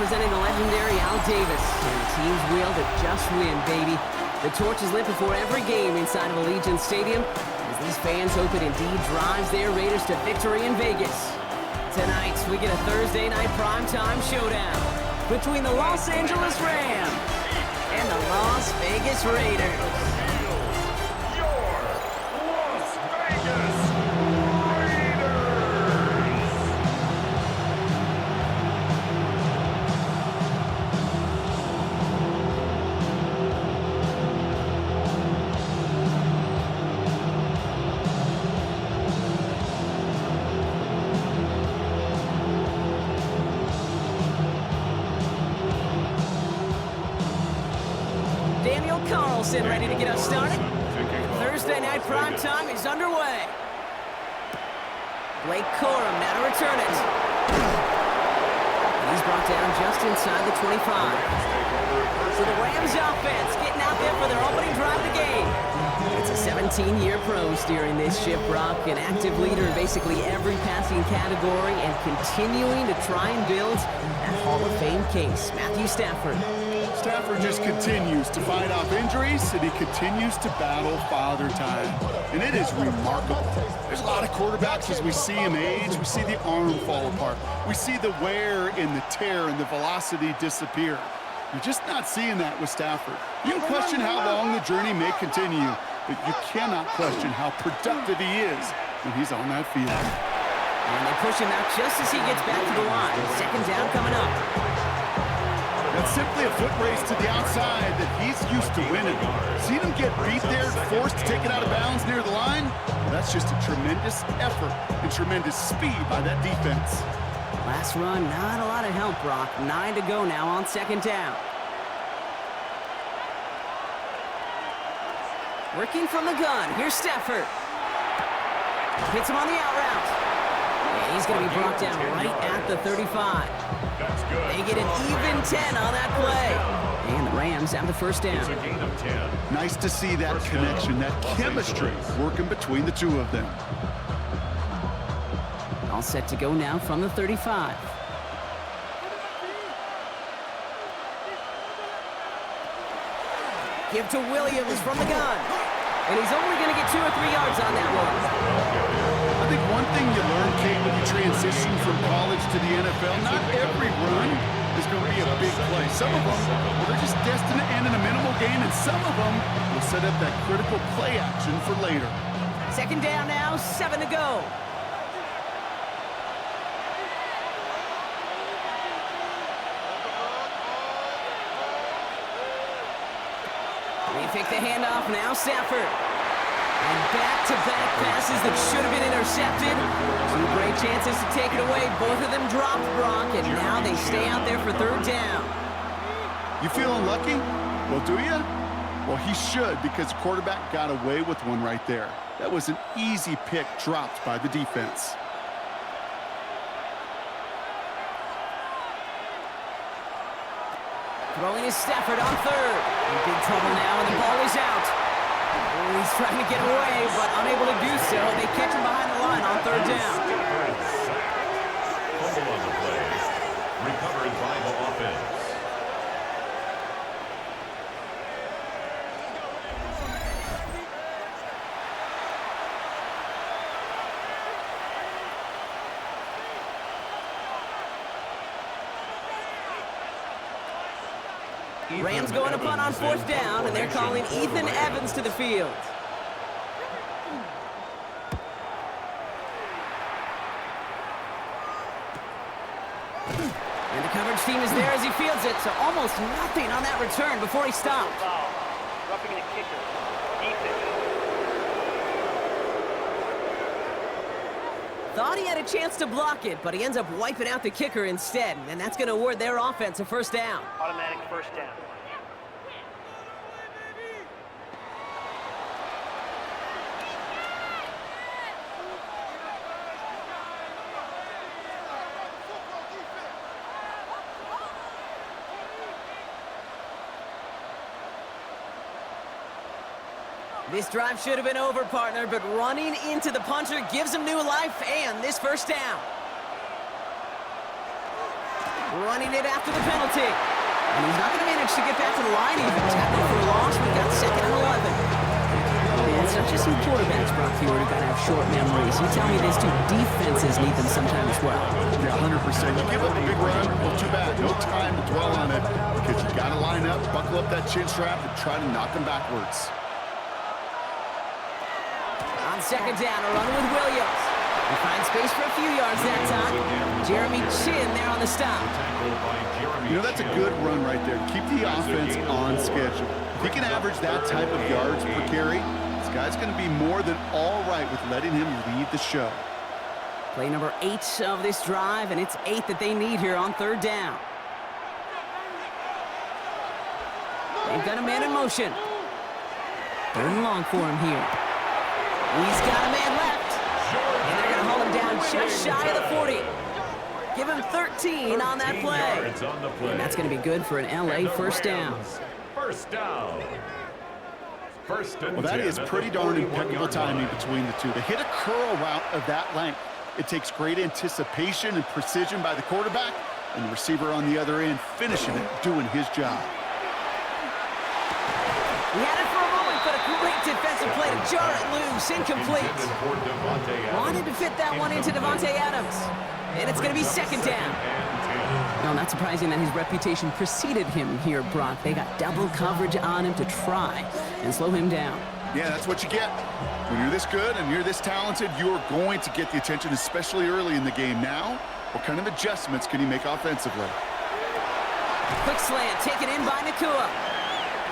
representing the legendary Al Davis. And the team's will to just win, baby. The torch is lit before every game inside of Allegiant Stadium, as these fans hope it indeed drives their Raiders to victory in Vegas. Tonight, we get a Thursday night primetime showdown between the Los Angeles Rams and the Las Vegas Raiders. Your Las Vegas Carlson ready to get us started. Thursday night primetime is underway. Blake Corum now to return it. And he's brought down just inside the 25. So the Rams offense getting out there for their opening drive of the game. It's a 17-year pro steering this ship, Brock, an active leader in basically every passing category and continuing to try and build that Hall of Fame case. Matthew Stafford. Stafford just continues to fight off injuries, and he continues to battle father time. And it is remarkable. There's a lot of quarterbacks as we see him age. We see the arm fall apart. We see the wear and the tear and the velocity disappear. You're just not seeing that with Stafford. You can question how long the journey may continue, but you cannot question how productive he is when he's on that field. And they push him out just as he gets back to the line. Second down coming up. That's simply a foot race to the outside that he's used to winning. Seeing him get beat there, forced to take it out of bounds near the line, that's just a tremendous effort and tremendous speed by that defense. Last run, not a lot of help, Brock. 9 to go now on second down. Working from the gun, here's Stafford. Hits him on the out route. And he's going to be brought down right at the 35. That's good. They get an even 10 on that play. And the Rams have the first down. It's a gain of 10. Nice to see that connection, that chemistry working between the two of them. All set to go now from the 35. Give to Williams from the gun. And he's only going to get 2 or 3 yards on that one. I think one thing you learn, Kate, when you transition from college to the NFL, not every run is going to be a big play. Some of them, they're just destined to end in a minimal gain, and some of them will set up that critical play action for later. Second down now, 7 to go. They pick the handoff now, Stafford. And back-to-back passes that should have been intercepted. 2 great chances to take it away. Both of them dropped, Brock, and now they stay out there for third down. You feeling lucky? Well, do you? Well, he should, because the quarterback got away with one right there. That was an easy pick dropped by the defense. Throwing is Stafford on third. In big trouble now, and the ball is out. Oh, he's trying to get away, but unable to do so. They catch him behind the line on third down. Fumble on the play. Recovered by the offense. Rams going to punt on fourth down, and they're calling Ethan Evans to the field. And the coverage team is there as he fields it, so almost nothing on that return before he stopped. Roughing the kicker. Defense. Thought he had a chance to block it, but he ends up wiping out the kicker instead, and that's going to award their offense a first down. Automatic first down. This drive should have been over, partner, but running into the punter gives him new life and this first down. Running it after the penalty. And he's not going to manage to get back to the line even. Tackle for a loss. We got 2nd and 11. And it's not just some quarterbacks, Brock, who are going to have short memories. You tell me these two defenses need them sometimes as well. Yeah, 100%. You give up a big run, well, too bad. No time to dwell on it because you got to line up, buckle up that chin strap, and try to knock them backwards. On 2nd down, a run with Williams. He finds space for a few yards that time. Jeremy Chin there on the stop. You know, that's a good run right there. Keep the offense on schedule. If he can average that type of yards per carry, this guy's going to be more than all right with letting him lead the show. Play number 8 of this drive, and it's 8 that they need here on 3rd down. They've got a man in motion. 3rd and long for him here. He's got a man left. And they're going to hold him down just shy of the 40. Give him 13 on that play. And that's going to be good for an LA first down. First down. Well, that is pretty darn impeccable timing between the two. To hit a curl route of that length, it takes great anticipation and precision by the quarterback, and the receiver on the other end finishing it, doing his job. He had it for a moment, but a great defensive play to jar it loose, incomplete. Wanted to fit that one into Devontae Adams. And it's going to be 2nd down. No, not surprising that his reputation preceded him here, Brock. They got double coverage on him to try and slow him down. Yeah, that's what you get. When you're this good and you're this talented, you're going to get the attention, especially early in the game. Now, what kind of adjustments can he make offensively? Quick slant taken in by Nakua.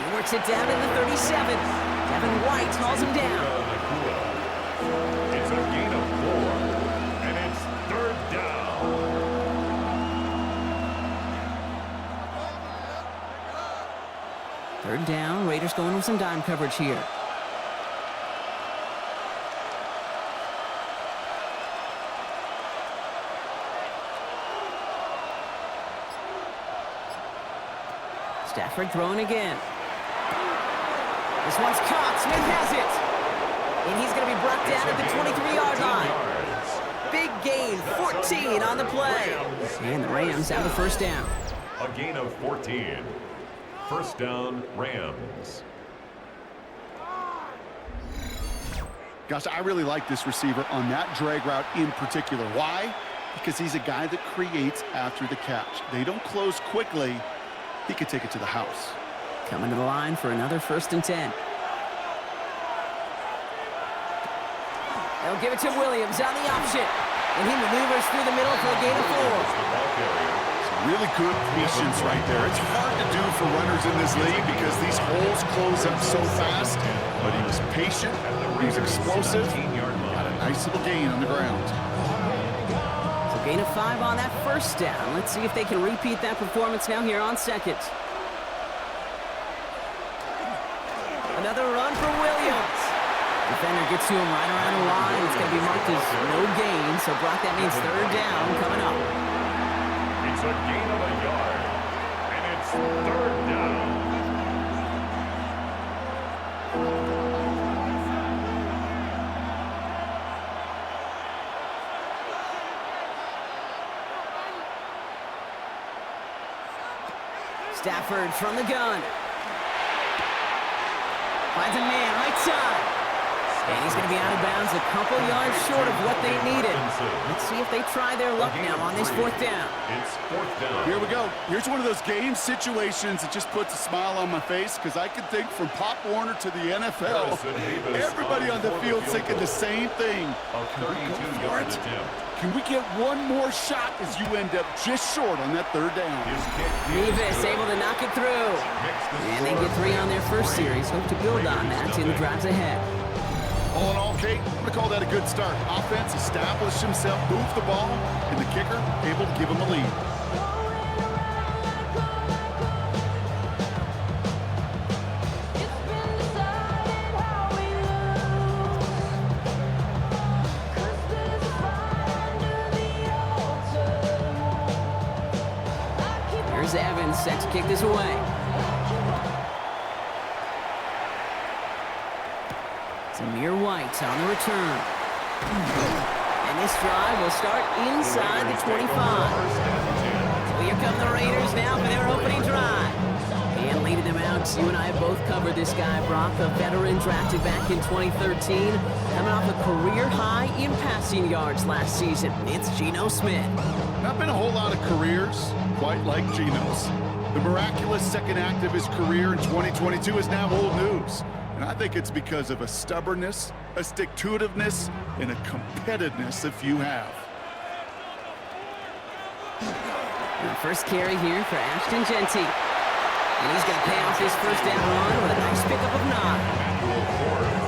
He works it down in the 37. Devin White hauls him down. It's a gain of 4, and it's 3rd down. Third down, Raiders going with some dime coverage here. Stafford throwing again. This one's caught. Smith has it. And he's going to be brought down at the 23-yard line. Big gain, 14 on the play. And the Rams have the first down. A gain of 14. First down, Rams. Gosh, I really like this receiver on that drag route in particular. Why? Because he's a guy that creates after the catch. They don't close quickly. He could take it to the house. Coming to the line for another 1st and 10. They'll give it to Williams on the option. And he maneuvers through the middle for a gain of 4. Really good patience right there. It's hard to do for runners in this league because these holes close up so fast. But he was patient, he was explosive, got a nice little gain on the ground. So gain of 5 on that 1st down. Let's see if they can repeat that performance now here on 2nd. Another run for Williams. Defender gets to him right around the line. It's going to be marked as no gain. So, Brock, that means 3rd down coming up. It's a gain of a yard, and it's 3rd down. Stafford from the gun. Finds a man right side. And he's going to be out of bounds a couple yards short of what they needed. Let's see if they try their luck now on this 4th down. It's 4th down. Here we go. Here's one of those game situations that just puts a smile on my face because I can think from Pop Warner to the NFL. Everybody on the field thinking the same thing. A 32-yard attempt. Can we get one more shot as you end up just short on that 3rd down? Revis able to knock it through. And they get 3 on their first series. Hope to build on that in the drives ahead. All in all, Kate, I'm going to call that a good start. Offense established himself, moved the ball, and the kicker able to give him a lead. Here's Evans set to kick this away. Samir White on the return. And this drive will start inside the 25. Clear come the Raiders now for their opening drive. And leading them out, you and I have both covered this guy, Brock, a veteran drafted back in 2013, coming off a career high in passing yards last season. It's Geno Smith. Not been a whole lot of careers quite like Geno's. The miraculous second act of his career in 2022 is now old news. And I think it's because of a stubbornness, a stick-to-itiveness, and a competitiveness that few have. The first carry here for Ashton Genty. And he's going to pay off his first down run with a nice pickup of 9.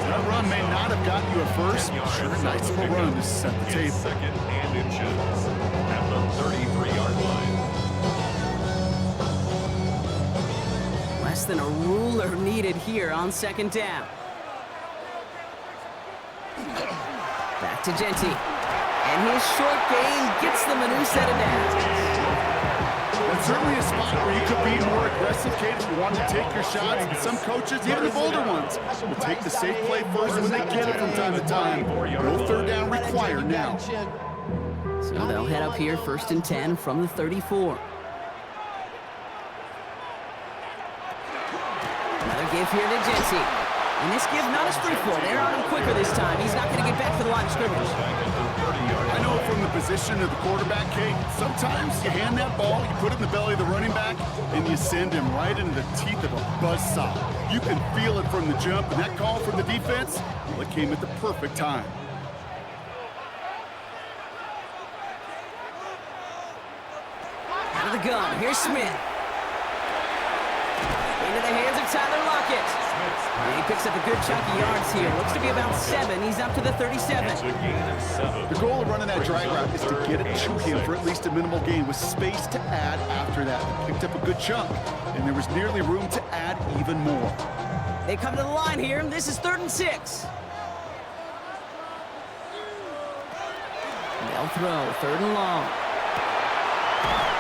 That run may not have got you a first, but sure, a nice little run to set the table. Second and inches at the 33-yard line. Less than a ruler needed here on second down. Back to Genty. And his short gain gets them a new set of downs. That's certainly a spot where you could be more aggressive, Kate, if you want to take your shots. And some coaches, even the bolder ones, will take the safe play first when they get it from time to time. No third down required now. So they'll head up here, 1st and 10 from the 34. Another give here to Genty. And this give not a sprint for. They're on him quicker this time. He's not going to get back to the line of scrimmage. I know from the position of the quarterback, Kate, sometimes you hand that ball, you put it in the belly of the running back, and you send him right into the teeth of a buzzsaw. You can feel it from the jump, and that call from the defense, well, it came at the perfect time. Out of the gun, here's Smith. Into the hands of Tyler Lockett. And he picks up a good chunk of yards here. Looks to be about 7. He's up to the 37. The goal of running that drag route is to get it to him for at least a minimal gain with space to add after that. He picked up a good chunk, and there was nearly room to add even more. They come to the line here. This is 3rd and 6. They'll throw 3rd and long.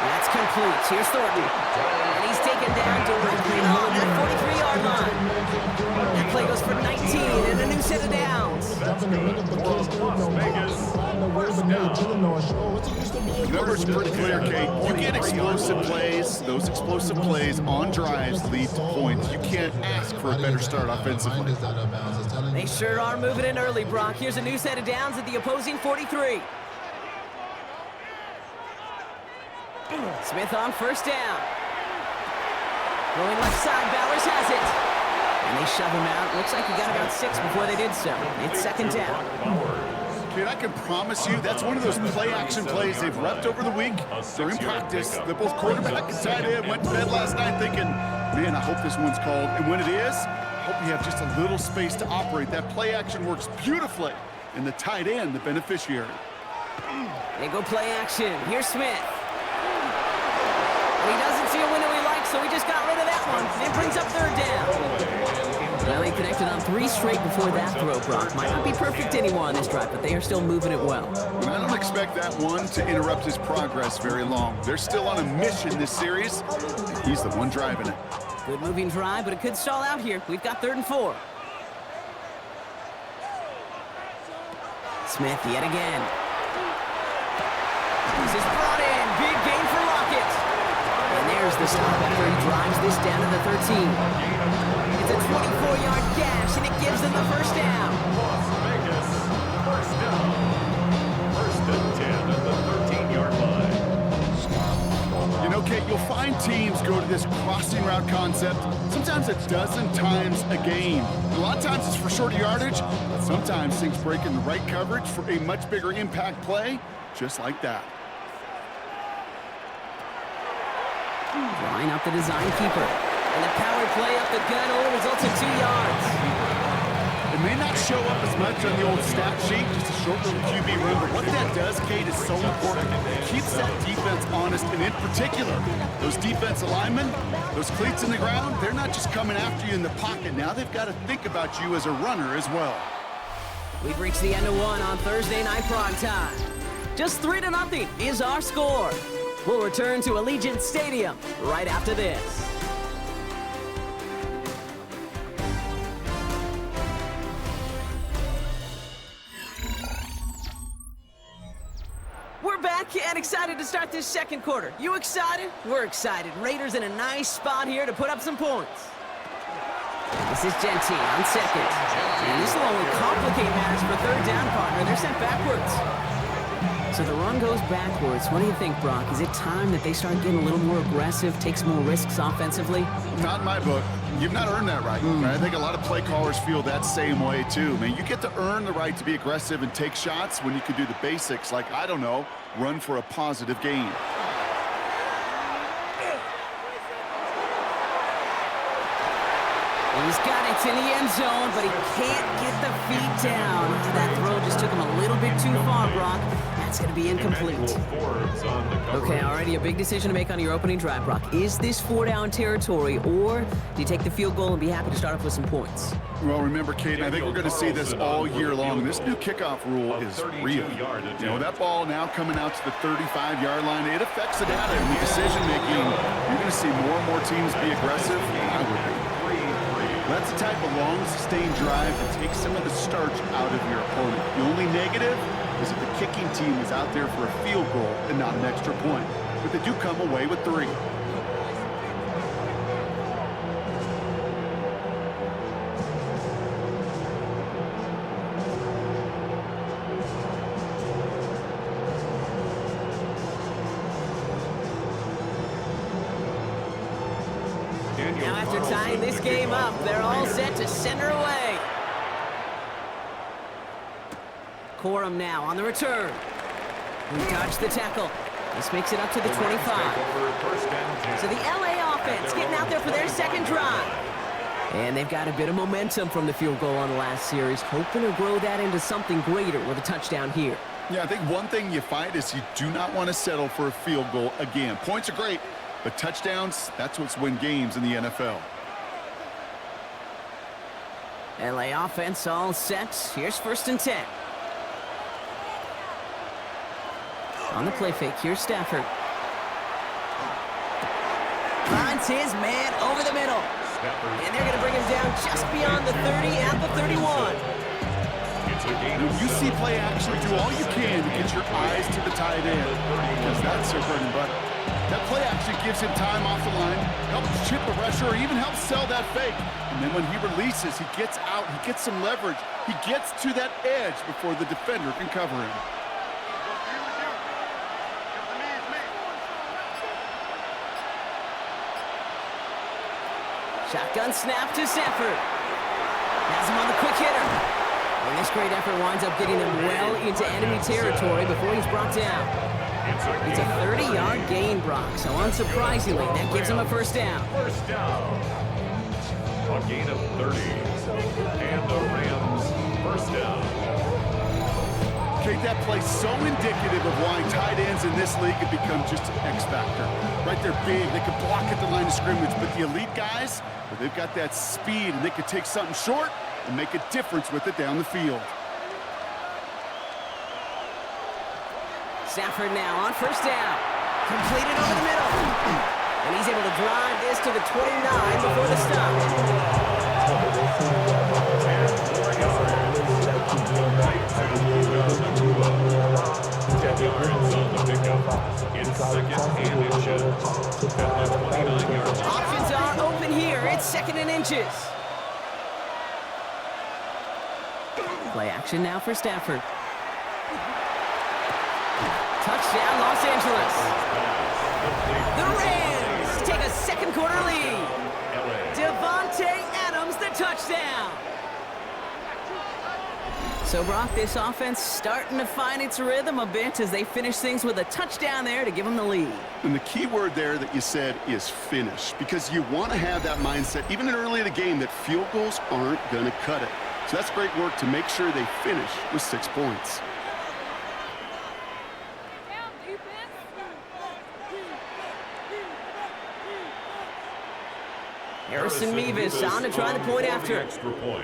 That's complete. Here's Thornton. And he's taken down directly on the 43-yard line. That play goes for 19 and a new set of downs. The numbers are pretty clear, Kate. You get explosive plays. Those explosive plays on drives lead to points. You can't ask for a better start offensively. They sure are moving in early, Brock. Here's a new set of downs at the opposing 43. Smith on 1st down. Going left side, Bowers has it. And they shove him out. Looks like he got about 6 before they did so. It's 2nd down. Kid, I can promise you that's one of those play-action plays they've repped over the week during practice. That both quarterback and tight end went to bed last night thinking, man, I hope this one's called. And when it is, I hope you have just a little space to operate. That play action works beautifully. And the tight end, the beneficiary. They go play action. Here's Smith. And he doesn't see a window he likes, so he just got rid of that one. It brings up 3rd down. Well, he connected on 3 straight before that throw, Brock. Might not be perfect anymore on this drive, but they are still moving it well. And I don't expect that one to interrupt his progress very long. They're still on a mission this series, and he's the one driving it. Good moving drive, but it could stall out here. We've got 3rd and 4. Smith yet again. This is brought in. Big gain for Lockett. And there's the stop after he drives this down to the 13. It's a 24-yard gash, and it gives them the 1st down. Las Vegas, 1st down. 1st and 10 at the 13-yard line. You know, Kate, you'll find teams go to this crossing route concept sometimes a dozen times a game. A lot of times it's for shorter yardage, but sometimes things break in the right coverage for a much bigger impact play, just like that. Drawing up the design keeper. And the power play up the gun only results in 2 yards. It may not show up as much on the old stat sheet, just a short little QB run, but what that does, Kate, is so important. It keeps that defense honest, and in particular, those defense linemen, those cleats in the ground, they're not just coming after you in the pocket. Now they've got to think about you as a runner as well. We've reached the end of 1 on Thursday night prime time. Just 3-0 is our score. We'll return to Allegiant Stadium right after this. And excited to start this second quarter. You excited? We're excited. Raiders in a nice spot here to put up some points. This is Gentile on second. And this will only complicate matters for third down, partner. They're sent backwards. So the run goes backwards. What do you think, Brock? Is it time that they start getting a little more aggressive, take some more risks offensively? Not in my book. You've not earned that right. I think a lot of play callers feel that same way, too. Man, you get to earn the right to be aggressive and take shots when you can do the basics, like, I don't know, run for a positive gain. He's got it in the end zone, but he can't get the feet down. That throw just took him a little bit too far, Brock. That's going to be incomplete. Okay, already a big decision to make on your opening drive, Brock. Is this 4-down territory, or do you take the field goal and be happy to start off with some points? Well, remember, Kate, I think we're going to see this all year long. This new kickoff rule is real. You know, that ball now coming out to the 35-yard line, it affects the data and the decision-making. You're going to see more and more teams be aggressive. I would be. That's the type of long, sustained drive that takes some of the starch out of your opponent. The only negative is if the kicking team is out there for a field goal and not an extra point. But they do come away with 3. Now after tying this game up, they're all set to send her away. Corum now on the return. We dodged the tackle. This makes it up to the 25. So the LA offense getting out there for their second drive. And they've got a bit of momentum from the field goal on the last series, hoping to grow that into something greater with a touchdown here. Yeah, I think one thing you find is you do not want to settle for a field goal again. Points are great, but touchdowns, that's what's win games in the NFL. LA offense all set. Here's 1st and 10. On the play fake, here's Stafford. Finds his man over the middle. And they're going to bring him down just beyond the 30 at the 31. When you see play action, do all you can to get your eyes to the tight end, because that's their bread and butter. That play action gives him time off the line, helps chip a rusher, or even helps sell that fake. And then when he releases, he gets out, he gets some leverage. He gets to that edge before the defender can cover him. Shotgun snap to Stafford. Has him on the quick hitter. And this great effort winds up getting him well into enemy territory before he's brought down. It's a 30-yard gain, Brock, so unsurprisingly, that gives him a first down. First down. A gain of 30. And the Rams first down. Kate, that play's so indicative of why tight ends in this league have become just an X factor. Right, they're big, they can block at the line of scrimmage, but the elite guys, well, they've got that speed, and they can take something short and make a difference with it down the field. Stafford now on first down. Completed over the middle. And he's able to drive this to the 29 before the stop. Options are open here. It's 2nd and inches. Play action now for Stafford. Touchdown, Los Angeles. The Rams take a second quarter lead. Devontae Adams, the touchdown. So, Brock, this offense starting to find its rhythm a bit as they finish things with a touchdown there to give them the lead. And the key word there that you said is finish, because you want to have that mindset, even early in the game, that field goals aren't going to cut it. So that's great work to make sure they finish with 6 points. Harrison Mevis on to try the point after. Extra point.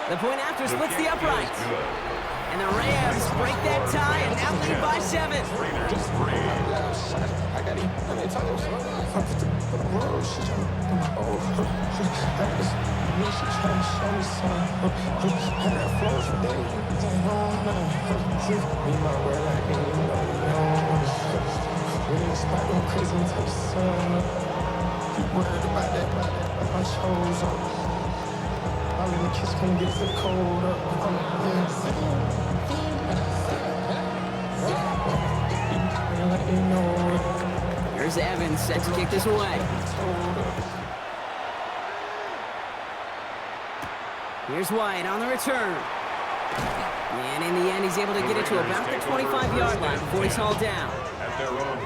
The point after splits the uprights. And the Rams break that tie and now lead by 7. Here's Evans set to kick this away. Here's White on the return. And in the end, he's able to get it to about the 25-yard line before he's hauled down.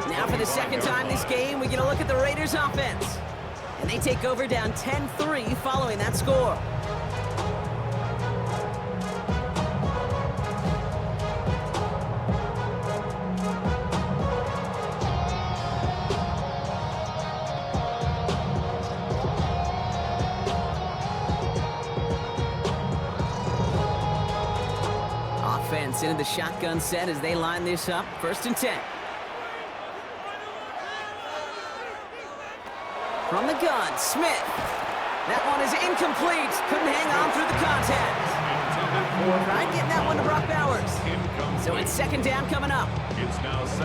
Now for the second time this game, we get a look at the Raiders' offense. And they take over down 10-3 following that score. Offense into the shotgun set as they line this up. 1st and 10. From the gun, Smith. That one is incomplete. Couldn't hang on through the contact. Tried getting that one to Brock Bowers. So it's 2nd down coming up.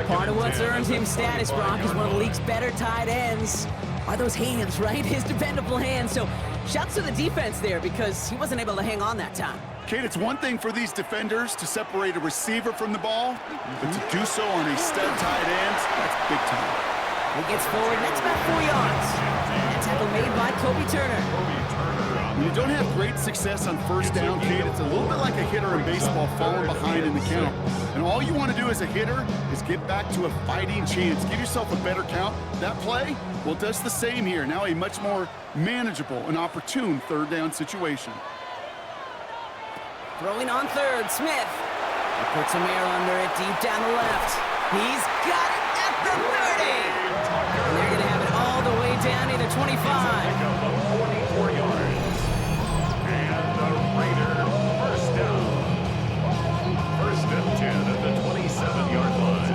Part of what's earned him status, Brock, is one of the league's better tight ends. Are those hands, right? His dependable hands. So shouts to the defense there because he wasn't able to hang on that time. Kate, it's one thing for these defenders to separate a receiver from the ball, but to do so on a stud tight end, that's big time. He gets forward, that's about 4 yards. That tackle made by Kobe Turner. When you don't have great success on 1st down, Kate, it's a little bit like a hitter in baseball falling behind in the count. And all you want to do as a hitter is get back to a fighting chance. Give yourself a better count. That play, well, it does the same here. Now a much more manageable and opportune 3rd down situation. Throwing on 3rd, Smith. He puts some air under it, deep down the left. He's got it at the 30. And they're going to have it all the way down to the 25. 44 yards. And the Raider 1st down. 1st and 10 at the 27-yard line.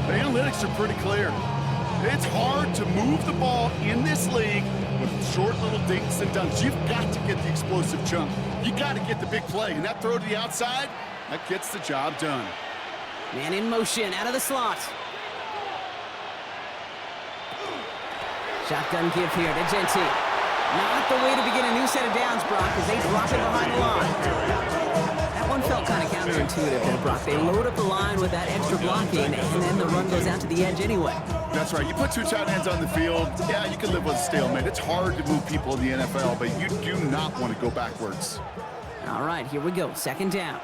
The analytics are pretty clear. It's hard to move the ball in this league with short little dinks and dunks. You've got to get the explosive chunk. You got to get the big play. And that throw to the outside, that gets the job done. Man in motion, out of the slot. Shotgun give here to Genti. Not the way to begin a new set of downs, Brock, as they drop it behind the line. That one felt kind of counterintuitive there, Brock. They load up the line with that extra blocking, and then the run goes out to the edge anyway. That's right. You put 2 tight ends on the field, yeah, you can live with a stalemate. It's hard to move people in the NFL, but you do not want to go backwards. All right, here we go. 2nd down.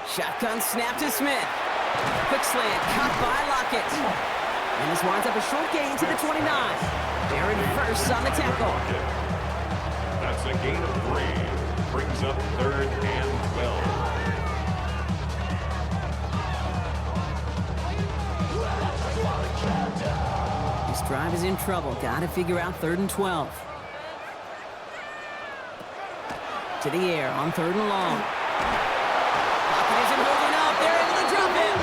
Shotgun snap to Smith. Quick slant, caught by Lockett. And this winds up a short gain to the 29. They're in 1st on the tackle. That's a gain of 3. Brings up 3rd and 12. This drive is in trouble. Got to figure out 3rd and 12. To the air on 3rd and long. Lockett isn't holding up. They're able to drop him.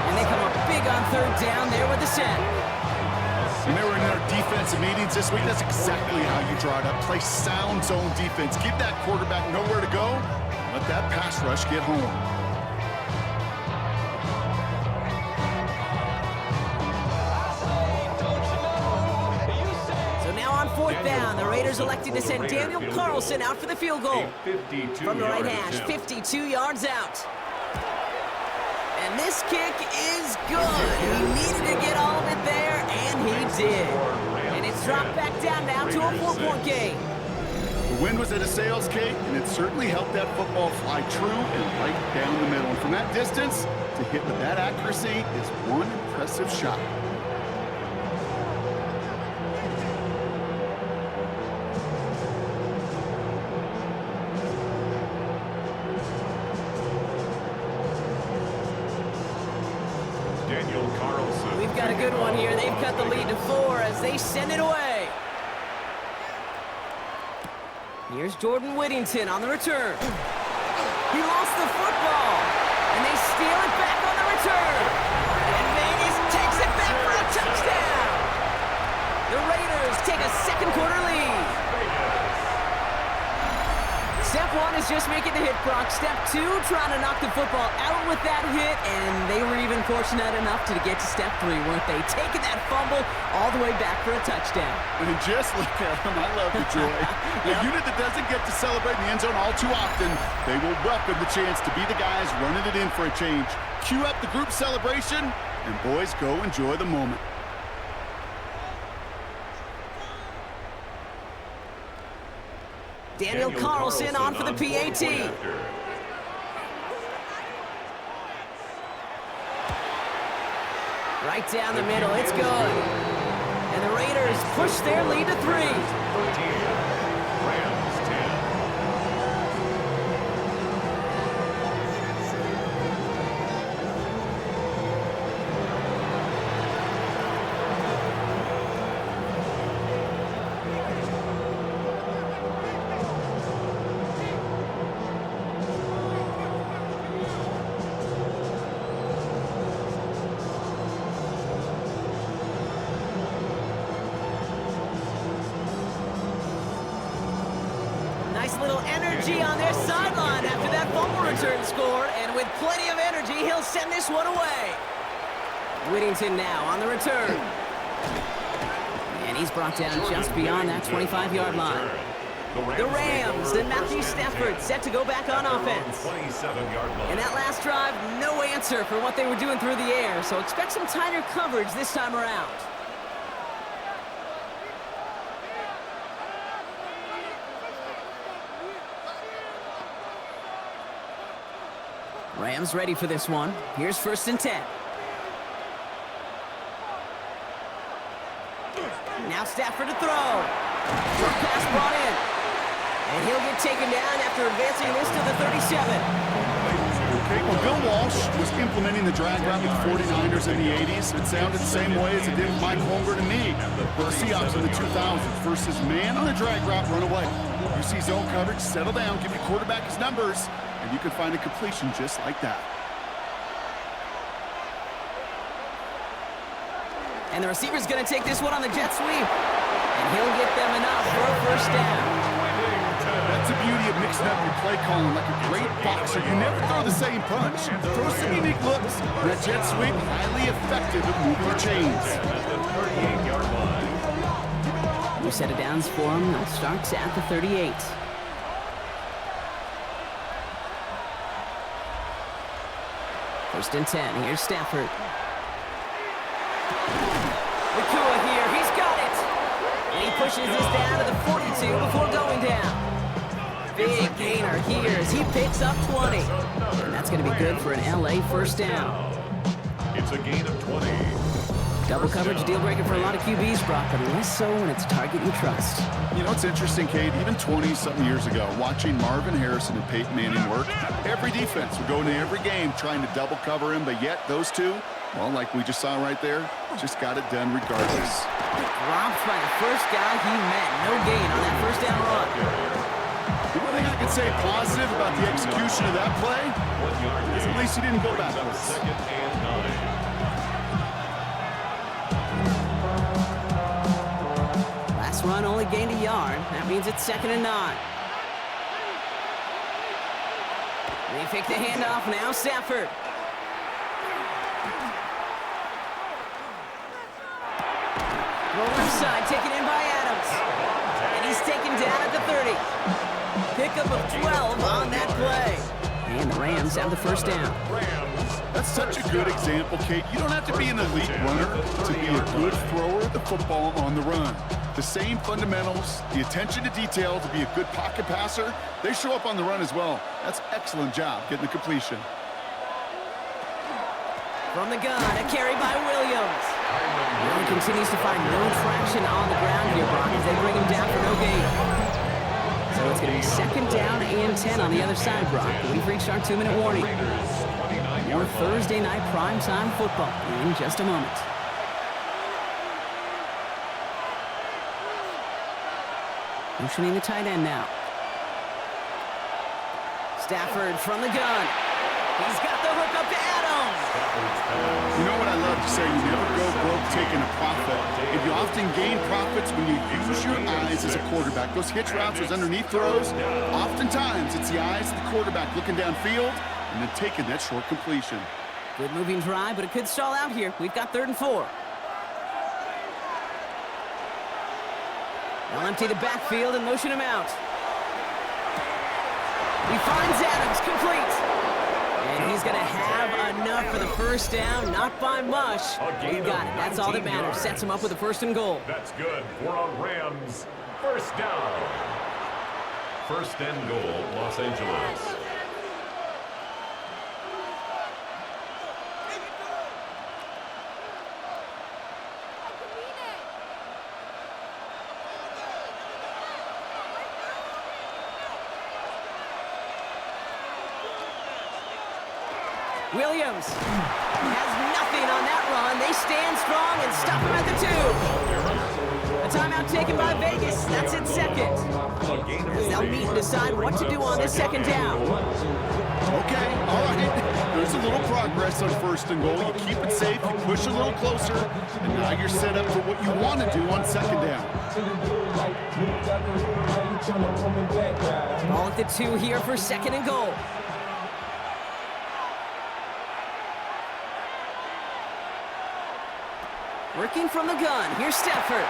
And they come up big on 3rd down there with the set. Remember in our defensive meetings this week, that's exactly how you draw it up. Play sound zone defense. Give that quarterback nowhere to go. Let that pass rush get home. So now on 4th down, the Raiders electing to send Daniel Carlson out for the field goal. From the right hash, 52 yards out. And this kick is good. He needed to get all of it there, and he did. And it's dropped back down now to a 4-point game. The wind was at a sails, Kate, and it certainly helped that football fly true and right down the middle. And from that distance, to hit with that accuracy is one impressive shot. We've got a good one here. They've cut the lead to 4 as they send it away. Here's Jordan Whittington on the return. He lost the football. And they steal it back on the return. And Vegas takes it back for a touchdown. The Raiders take a second quarter lead. Step one is just making the hit, Brock. Step two, trying to knock the football out with that hit, and they were even fortunate enough to get to step three, weren't they? Taking that fumble all the way back for a touchdown. And just look at them. I love the joy. A unit that doesn't get to celebrate in the end zone all too often, they will welcome the chance to be the guys running it in for a change. Cue up the group celebration, and boys, go enjoy the moment. Daniel Carlson on for the PAT. Right down the middle, it's good. And the Raiders push their lead to 3. 13. Rams 10. Nice little energy on their sideline after that fumble return score, and with plenty of energy, he'll send this one away. Whittington now on the return. And he's brought down just beyond that 25-yard line. The Rams and Matthew Stafford set to go back on offense. 27-yard line. And that last drive, no answer for what they were doing through the air, so expect some tighter coverage this time around. Rams ready for this one. Here's 1st and 10. Now Stafford to throw. Short pass brought in. And he'll get taken down after advancing this to the 37. Okay, well, Bill Walsh was implementing the drag route with the 49ers in the 80s. It sounded the same way as it did with Mike Holmgren and me. The Seahawks in the 2000s versus man on a drag route, run away. You see zone coverage, settle down, give your quarterback his numbers, and you can find a completion just like that. And the receiver's going to take this one on the jet sweep. And he'll get them enough for a 1st down. That's the beauty of mixing up your play calling like a great boxer. You never throw the same punch. Throw some unique looks. That jet sweep, highly effective at moving the chains. New set of downs for him. That starts at the 38. First and 10. Here's Stafford. Nakua here. He's got it. And he pushes this down to the 42 before going down. Big gainer here as he picks up 20. And that's going to be good for an LA 1st down. It's a gain of 20. Double coverage deal breaker for a lot of QBs, Brock, but less so when it's a target you trust. You know, it's interesting, Kate, even 20-something years ago, watching Marvin Harrison and Peyton Manning work, every defense would go into every game trying to double cover him, but yet those two, well, like we just saw right there, just got it done regardless. Dropped by the first guy he met. No gain on that 1st down run. The one thing I can say positive about the execution of that play is at least he didn't go backwards. 2nd and 9. Last run only gained a yard. That means it's 2nd and 9. They pick the handoff now, Stafford. Roll left side, taken in by Adams. And he's taken down at the 30. Pickup of 12 on that play. And the Rams have the 1st down. That's such a good example, Kate. You don't have to be an elite runner to be a good thrower of the football on the run. The same fundamentals, the attention to detail to be a good pocket passer, they show up on the run as well. That's excellent job getting the completion. From the gun, a carry by Williams. He continues to find no traction on the ground here, Brock, as they bring him down for no gain. So it's going to be 2nd down and 10 on the other side, Brock. We've reached our 2-minute warning. More Thursday night primetime football in just a moment. Motioning the tight end now. Stafford from the gun. He's got the hook up to Adams. You know what I love to say? You never go broke taking a profit. And you often gain profits when you use your eyes as a quarterback. Those hitch routes, those underneath throws, oftentimes it's the eyes of the quarterback looking downfield and then taking that short completion. Good moving drive, but it could stall out here. We've got 3rd and 4. They'll empty the backfield and motion him out. He finds Adams, complete. And he's going to have enough for the first down, not by much. He got it. That's all that matters. Sets him up with a 1st and goal. That's good for a Rams first down. 1st and goal, Los Angeles. Williams has nothing on that run. They stand strong and stop him at the 2. A timeout taken by Vegas. That's its 2nd. As they'll meet and decide what to do on this 2nd down. Okay, all right. There's a little progress on 1st and goal. You keep it safe, you push a little closer, and now you're set up for what you want to do on 2nd down. Ball at the 2 here for 2nd and goal. Working from the gun, here's Stafford.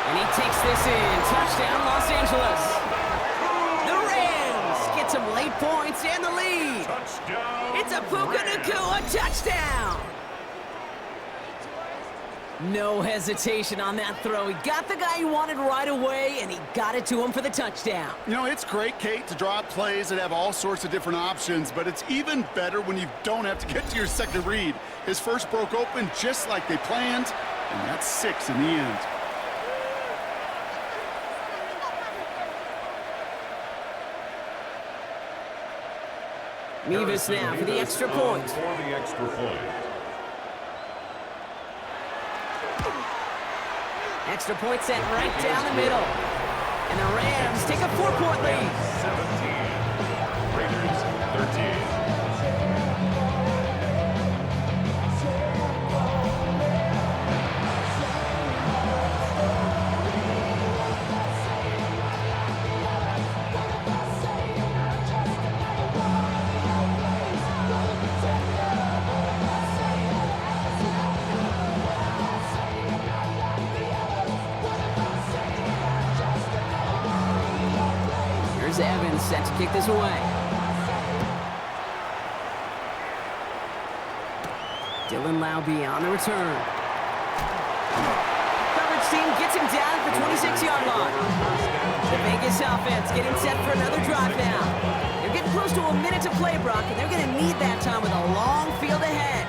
And he takes this in. Touchdown, Los Angeles. The Rams get some late points and the lead. Touchdown. It's a Puka Nacua touchdown. No hesitation on that throw. He got the guy he wanted right away, and he got it to him for the touchdown. You know, it's great, Kate, to draw up plays that have all sorts of different options, but it's even better when you don't have to get to your second read. His first broke open just like they planned, and that's 6 in the end. Mevis now for the extra point. For the extra point. Extra point set right down the middle. And the Rams take a 4-point lead. 17. Raiders 13. Evans set to kick this away. Dylan Laube on the return. Coverage team gets him down at the 26-yard line. The Vegas offense getting set for another drive now. They're getting close to a minute to play, Brock, and they're going to need that time with a long field ahead.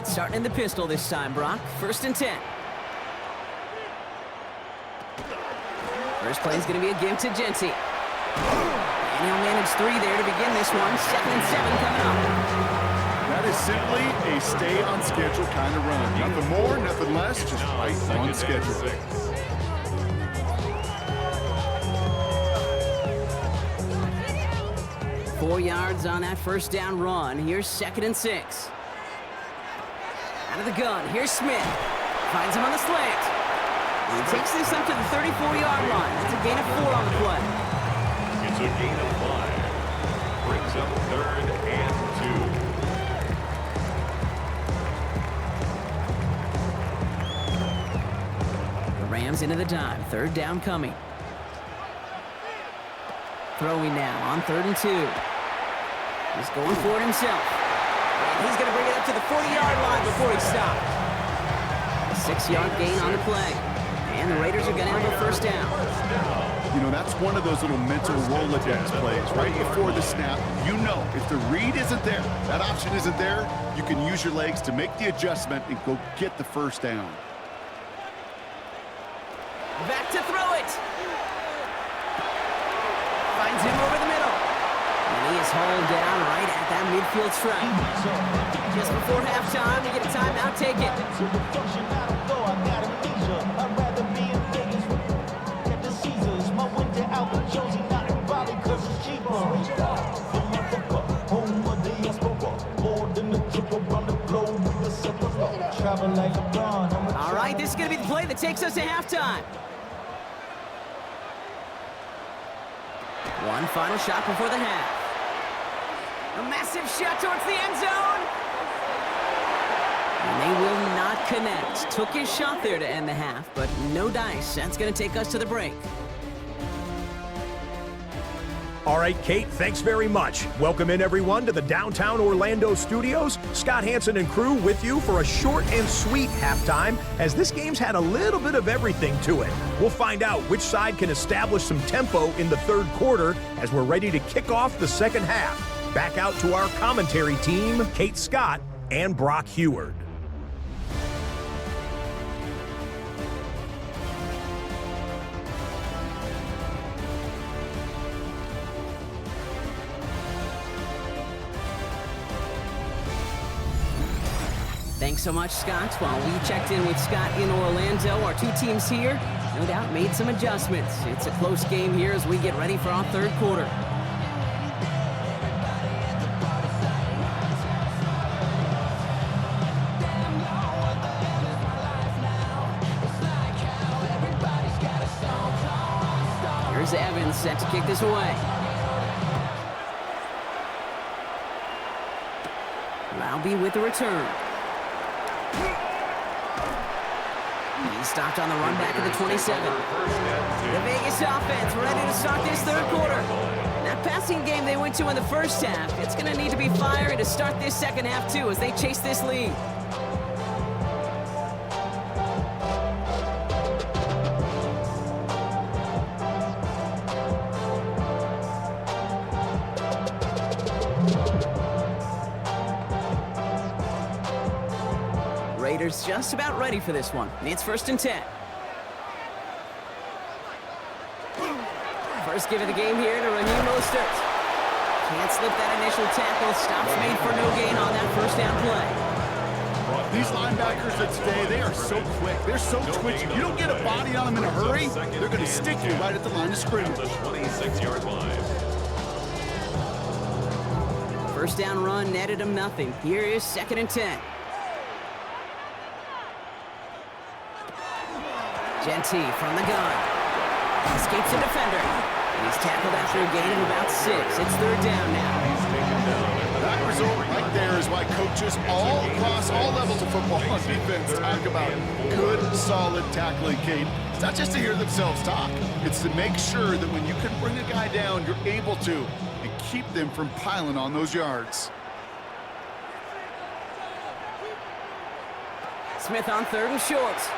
Starting in the pistol this time, Brock. 1st and 10. First play is going to be a give to Genty. And he'll manage 3 there to begin this one. 2nd and 7 coming up. That is simply a stay on schedule kind of run. Nothing more, nothing less, just right on schedule. 4 yards on that first down run. Here's 2nd and 6. Out of the gun, here's Smith. Finds him on the slant. He takes this up to the 34-yard line. That's a gain of 4 on the play. It's a gain of 5. Brings up 3rd and 2. The Rams into the dime. 3rd down coming. Throwing now on 3rd and 2. He's going for it himself. And he's going to bring it up to the 40-yard line before he stopped. A 6-yard gain on the play. And the Raiders are going to have a first down. You know, that's one of those little mental Rolodex plays. Right before the snap, you know if the read isn't there, that option isn't there, you can use your legs to make the adjustment and go get the first down. Back to throw it. Finds him over the middle. And he is is hauled down right at that midfield stripe. Just before halftime, we get a timeout, take it. All right, this is going to be the play that takes us to halftime. One final shot before the half. A massive shot towards the end zone. And they will not connect. Took his shot there to end the half, but no dice. That's going to take us to the break. All right, Kate, thanks very much. Welcome in, everyone, to the downtown Orlando studios. Scott Hansen and crew with you for a short and sweet halftime, as this game's had a little bit of everything to it. We'll find out which side can establish some tempo in the third quarter as we're ready to kick off the second half. Back out to our commentary team, Kate Scott and Brock Heward. Thanks so much, Scott. While we checked in with Scott in Orlando, our two teams here, no doubt, made some adjustments. It's a close game here as we get ready for our third quarter. Here's Evans set to kick this away. Laube with the return. He's stopped on the run back at the 27. The Vegas offense ready to start this third quarter. That passing game they went to in the first half, it's going to need to be fiery to start this second half too as they chase this lead. Raiders just about ready for this one. It's 1st and 10. First give of the game here to Raheem Mostert. Can't slip that initial tackle. Stops made for no gain on that first down play. These linebackers of today, they are so quick. They're so twitchy. You don't get a body on them in a hurry, they're going to stick you right at the line of scrimmage. The 26-yard line. First down run netted him nothing. Here is 2nd and 10. Genty from the gun. Escapes a defender. And he's tackled after a gain of about 6. It's 3rd down now. That result right there is why coaches all across all levels of football and defense talk about good, solid tackling, Kate. It's not just to hear themselves talk. It's to make sure that when you can bring a guy down, you're able to, and keep them from piling on those yards. Smith on 3rd and short.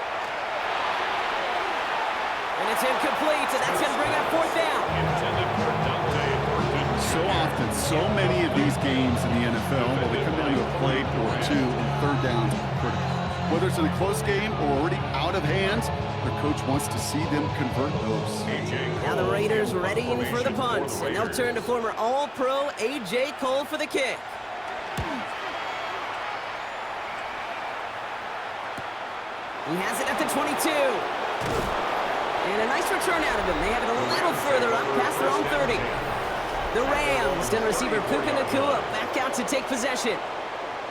And it's incomplete, and that's going to bring up 4th down. So often, so many of these games in the NFL, well, they come down to a play or two, and 3rd downs are critical. Whether it's in a close game or already out of hands, their coach wants to see them convert those. Now the Raiders ready in for the punt, and they'll turn to former All-Pro A.J. Cole for the kick. He has it at the 22. And a nice return out of him. They have it a little further up past their own 30. The Rams and receiver Puka Nacua back out to take possession.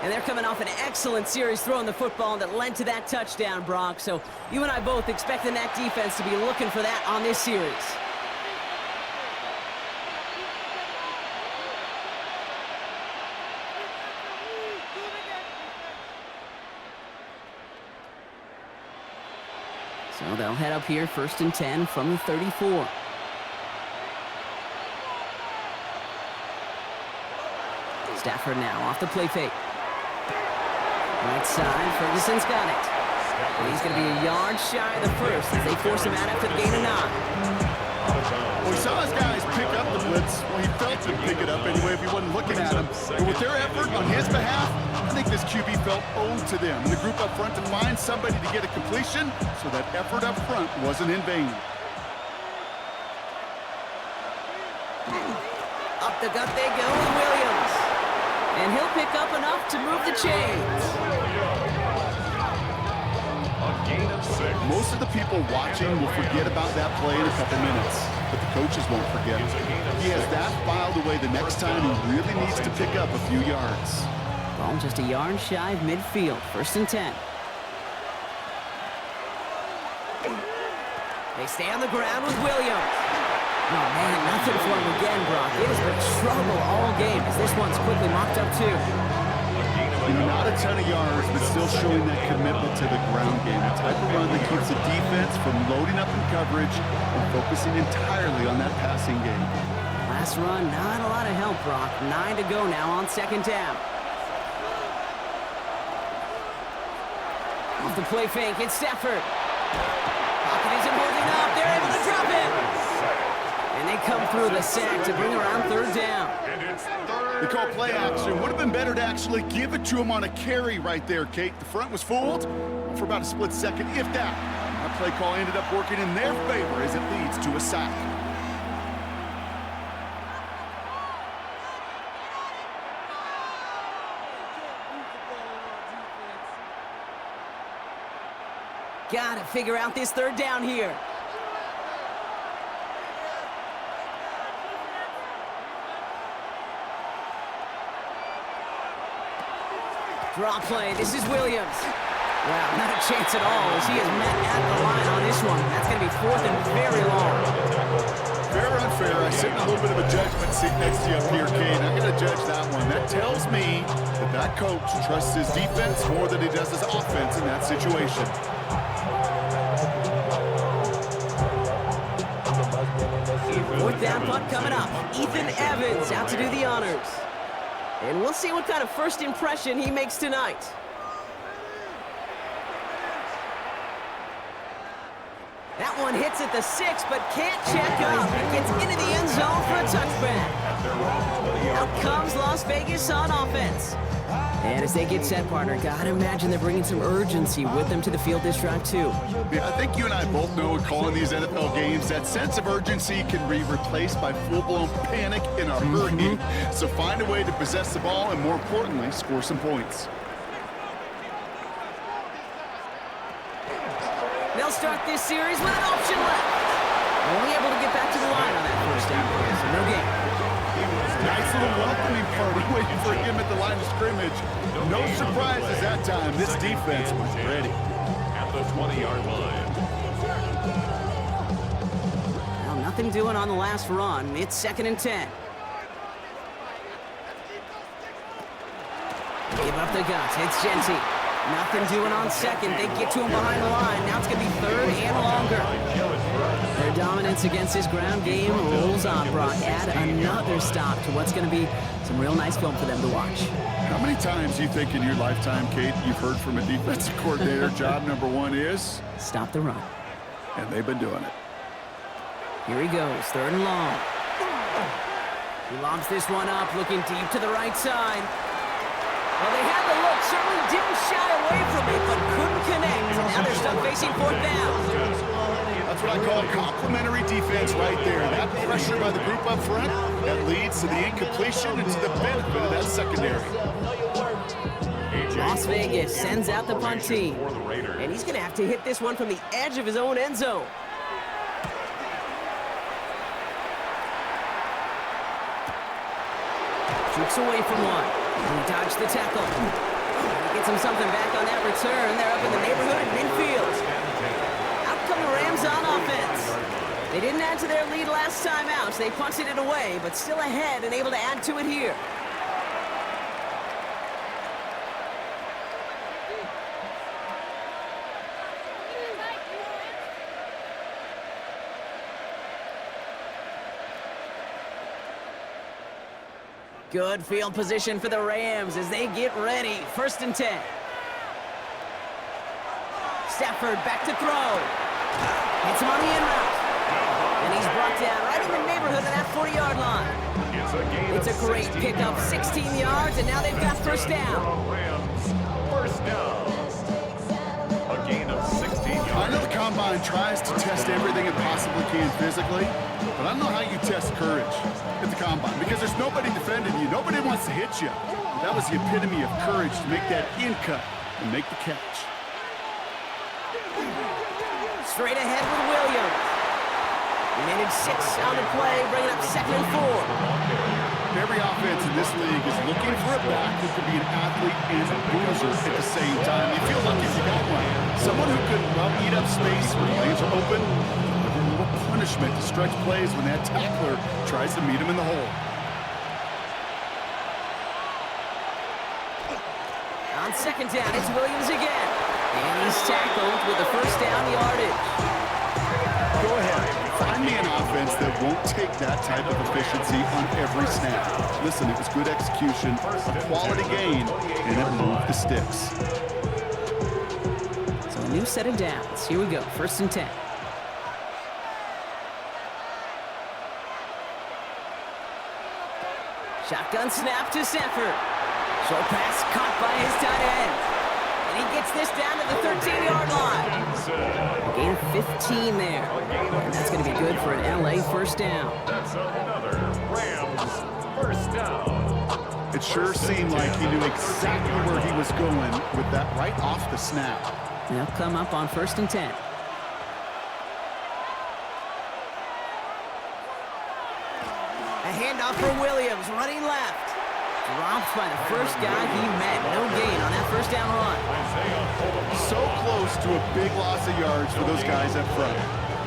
And they're coming off an excellent series throwing the football that led to that touchdown, Brock. So you and I both expecting that defense to be looking for that on this series. So they'll head up here 1st and 10 from the 34. Stafford now off the play fake. Right side, Ferguson's got it. And he's going to be a yard shy of the first as they force him out after the gain of 9. Well, we saw his guys pick up the blitz. Well, he felt to pick it up anyway if he wasn't looking at him. But with their effort on his behalf, I think this QB felt owed to them. And the group up front to find somebody to get a completion, so that effort up front wasn't in vain. A Up the gut they go with Williams. And he'll pick up enough to move the chains. A gain of 6. Most of the people watching will forget about that play in a couple minutes, but the coaches won't forget. He has that filed away the next time he really needs to pick up a few yards. Ball just a yard shy of midfield. 1st and 10. They stay on the ground with Williams. Oh, man, nothing for him again, Brock. It has been trouble all game as this one's quickly mocked up, too. You know, not a ton of yards, but still showing that commitment to the ground game. The type of run that keeps the defense from loading up in coverage and focusing entirely on that passing game. Last run, not a lot of help, Brock. 9 to go now on 2nd down. Off the play fake, it's Stafford. Pocket isn't holding up. They're able to drop it. And they come through the sack to bring around 3rd down. And it's 3rd. They call play action. Would have been better to actually give it to him on a carry right there, Kate. The front was fooled for about a split second, if that. That play call ended up working in their favor as it leads to a sack. Gotta figure out this 3rd down here. Draw play. This is Williams. Wow, not a chance at all as he is met at the line on this one. That's going to be 4th and very long. Fair or unfair, I sit in a little bit of a judgment seat next to you up here, Kate. I'm going to judge that one. That tells me that that coach trusts his defense more than he does his offense in that situation. 4th down punt coming up. Ethan Evans out to do the honors. And we'll see what kind of first impression he makes tonight. That one hits at the 6, but can't check up. It gets into the end zone for a touchback. Out comes Las Vegas on offense. And as they get set, partner, gotta imagine they're bringing some urgency with them to the field this drive, too. Yeah, I think you and I both know calling these NFL games, that sense of urgency can be replaced by full-blown panic in a hurry. So find a way to possess the ball and, more importantly, score some points. They'll start this series with an option left. Only able to get back to the line on that 1st down, so no gain. Nice little welcoming party waiting for him at the line of scrimmage. No surprises that time. This defense was ready. At the 20-yard line. Well, nothing doing on the last run. It's 2nd and 10. Give up the guts. It's Genty. Nothing doing on 2nd. They get to him behind the line. Now it's going to be 3rd and longer. Their dominance against this ground game rolls on, Brock. Add another stop to what's going to be some real nice film for them to watch. How many times do you think in your lifetime, Kate, you've heard from a defensive coordinator, job number 1 is? Stop the run. And they've been doing it. Here he goes, 3rd and long. He lobs this one up, looking deep to the right side. Well, they had the look, certainly didn't shy away from it, but couldn't connect. Now they're stuck facing 4th down. That's what I call complimentary defense right there. That pressure by the group up front, that leads to the incompletion and to the benefit of that secondary. Las Vegas sends out the punt team. And he's going to have to hit this one from the edge of his own end zone. Shoots away from one. And he dodged the tackle. He gets him something back on that return. They're up in the neighborhood at midfield. Come the Rams on offense. They didn't add to their lead last time out. They punted it away, but still ahead and able to add to it here. Good field position for the Rams as they get ready. 1st and 10. Stafford back to throw. Hits him on the in route. And he's brought down right in the neighborhood of that 40-yard line. It's a great pickup, 16 yards, and now they've got 1st down. Rams, 1st down. A gain of 16 yards. I know the Combine tries to test everything it possibly can physically, but I don't know how you test courage at the Combine because there's nobody defending you. Nobody wants to hit you. That was the epitome of courage to make that in cut and make the catch. Straight ahead with Williams. Minute 6 on the play, bringing up 2nd and 4. Every offense in this league is looking for a back who could be an athlete and a bruiser at the same time. You feel lucky if you got one. Someone who could eat up space when lanes are open. A little punishment to stretch plays when that tackler tries to meet him in the hole. On 2nd down, it's Williams again. And he's tackled with the 1st down yardage. Go ahead. Find me an offense that won't take that type of efficiency on every snap. Listen, it was good execution, a quality gain, and it moved the sticks. So a new set of downs. Here we go, 1st and 10. Shotgun snap to Stafford. Short pass caught by his tight end. And he gets this down to the 13-yard line. Gain of 15 there. And that's going to be good for an LA 1st down. That's another Rams 1st down. It sure seemed like he knew exactly where he was going with that right off the snap. They'll come up on 1st and 10. A handoff for Williams, running left. Dropped by the first guy he met. No gain on that 1st down run. So close to a big loss of yards for those guys up front.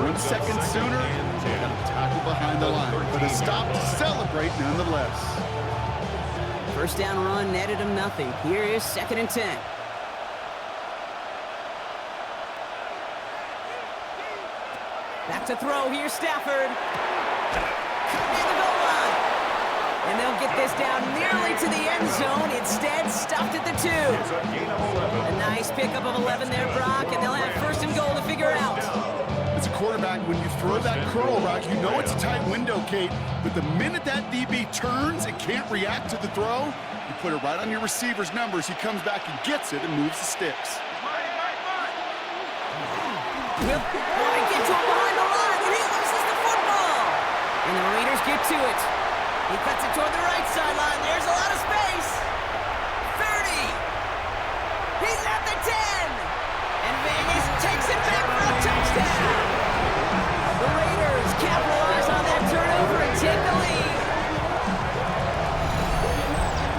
1 second sooner, they got a tackle behind the line. But a stop to celebrate nonetheless. 1st down run netted him nothing. Here is 2nd and 10. Back to throw. Here's Stafford. Cutting in the goal line. And they'll get this down nearly to the end zone. Instead, stopped at the 2. A nice pickup of 11 there, Brock, and they'll have 1st and goal to figure out. As a quarterback, when you throw that curl route, you know it's a tight window, Kate. But the minute that DB turns and can't react to the throw, you put it right on your receiver's numbers. He comes back and gets it and moves the sticks. Will want to get to him behind the line, and he loses the football. And the Raiders get to it. He cuts it toward the right sideline. There's a lot of space. 30. He's at the 10. And Vegas takes it back for a touchdown. The Raiders capitalize on that turnover and take the lead.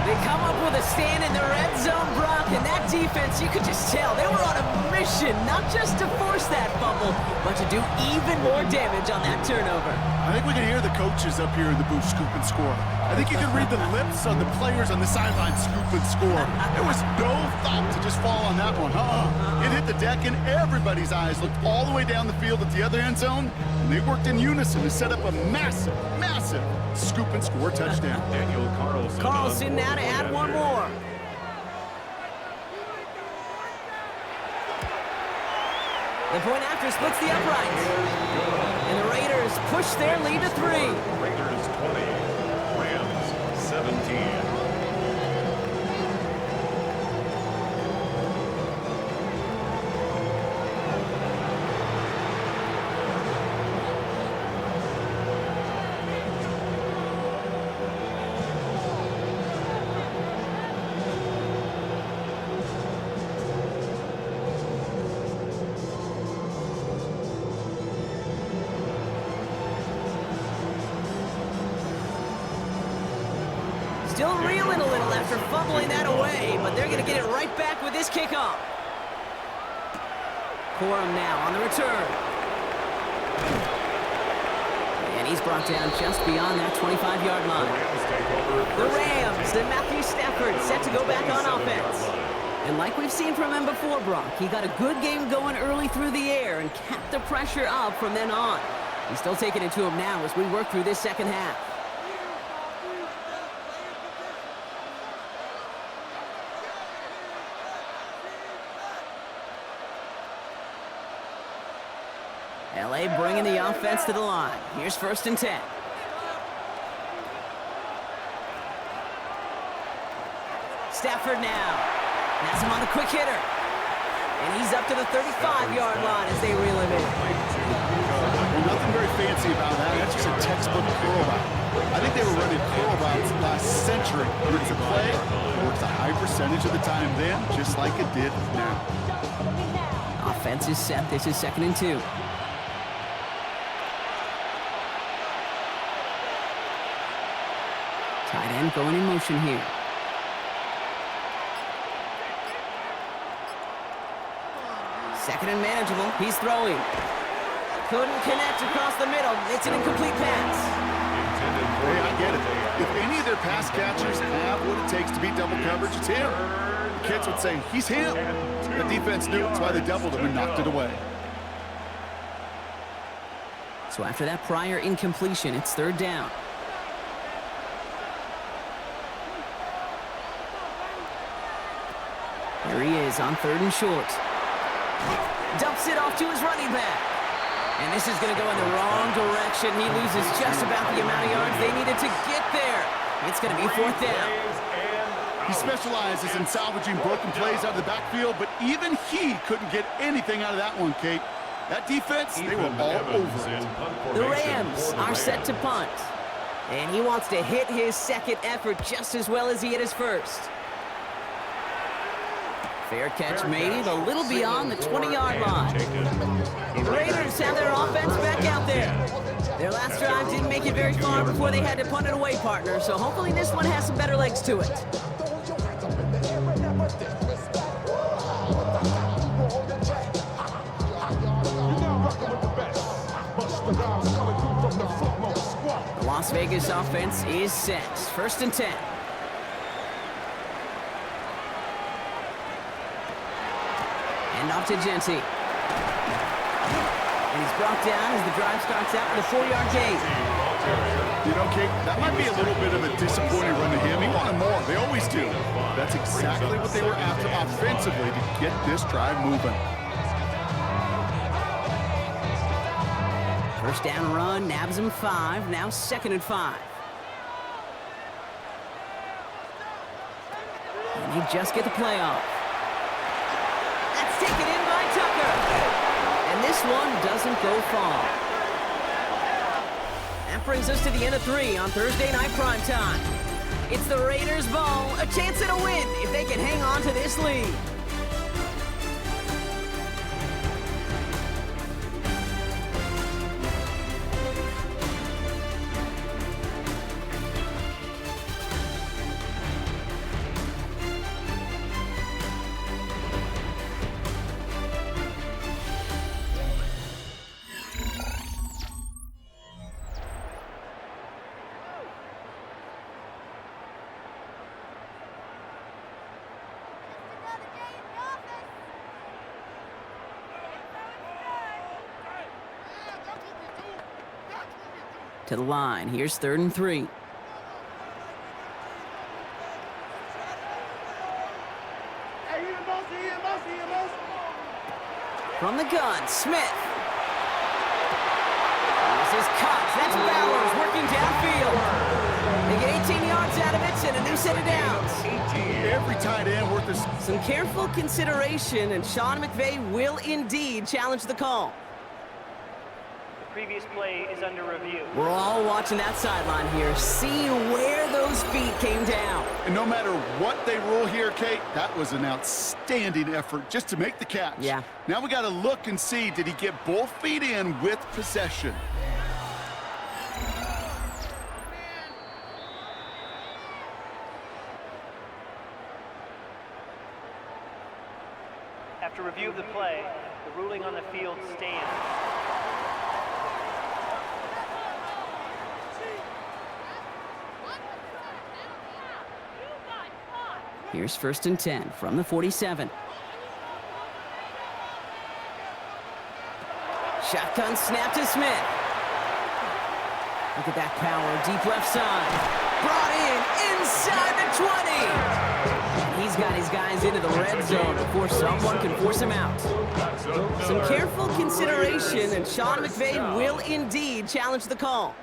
They come up with a stand in the red zone, Brock, and that defense, you could just tell they were on a mission, not just to force that fumble, but to do even more damage on that turnover. I think we can hear the coaches up here in the booth scoop and score. I think you can read the lips on the players on the sideline scoop and score. There was no thought to just fall on that one, It hit the deck and everybody's eyes looked all the way down the field at the other end zone, and they worked in unison to set up a massive, massive scoop and score touchdown. Daniel Carlson. Carlson now to add one more. The point after splits the uprights. And the Raiders push their lead to 3. Raiders 20, Rams 17. Still reeling a little after fumbling that away, but they're going to get it right back with this kickoff. Corum now on the return. And he's brought down just beyond that 25-yard line. The Rams, and Matthew Stafford set to go back on offense. And like we've seen from him before, Brock, he got a good game going early through the air and kept the pressure up from then on. He's still taking it to him now as we work through this second half. LA bringing the offense to the line. Here's 1st and 10. Stafford now. Has him on a quick hitter. And he's up to the 35-yard line as they reel him in. Well, nothing very fancy about that. That's just a textbook curl route. I think they were running curl routes last century. It's a play. It works a high percentage of the time then, just like it did now. Offense is set. This is 2nd and 2. Tight end going in motion here. Second and manageable. He's throwing. Couldn't connect across the middle. It's an incomplete pass. Hey, I get it. If any of their pass catchers have what it takes to beat double coverage, it's him. The kids would say, he's him. The defense knew. That's why they doubled him and knocked it away. So after that prior incompletion, it's 3rd down. Here he is on 3rd and short. Dumps it off to his running back. And this is going to go in the wrong direction. He loses just about the amount of yards they needed to get there. It's going to be 4th down. He specializes in salvaging broken plays out of the backfield, but even he couldn't get anything out of that one, Kate. That defense, they were all over it. The Rams are set to punt. And he wants to hit his second effort just as well as he hit his first. Fair catch made it a little beyond the 20-yard line. The Raiders have their offense back out there. Their last drive didn't make it very far before they had to punt it away, partner, so hopefully this one has some better legs to it. The Las Vegas offense is set. 1st and 10. And off to Genty. And he's brought down as the drive starts out with a 4-yard gain. You know, Kate, that might be a little bit of a disappointing run to him. He wanted more. They always do. That's exactly what they were after offensively to get this drive moving. 1st down run, nabs him 5. Now 2nd and 5. And they just get the play off. That's taken in by Tucker. And this one doesn't go far. That brings us to the end of 3 on Thursday Night Primetime. It's the Raiders' ball, a chance at a win if they can hang on to this lead. To the line. Here's 3rd and 3. From the gun, Smith. This is cut. That's Bowers working downfield. They get 18 yards out of it and a new set of downs. Every tight end worth his... Some careful consideration, and Sean McVay will indeed challenge the call. Previous play is under review. We're all watching that sideline here, seeing where those feet came down. And no matter what they rule here, Kate, that was an outstanding effort just to make the catch. Yeah. Now we got to look and see, did he get both feet in with possession? After review of the play, the ruling on the field stands. Here's 1st and 10 from the 47. Shotgun snap to Smith. Look at that power, deep left side. Brought in inside the 20. And he's got his guys into the red zone before someone can force him out. Some careful consideration, and Sean McVay will indeed challenge the call.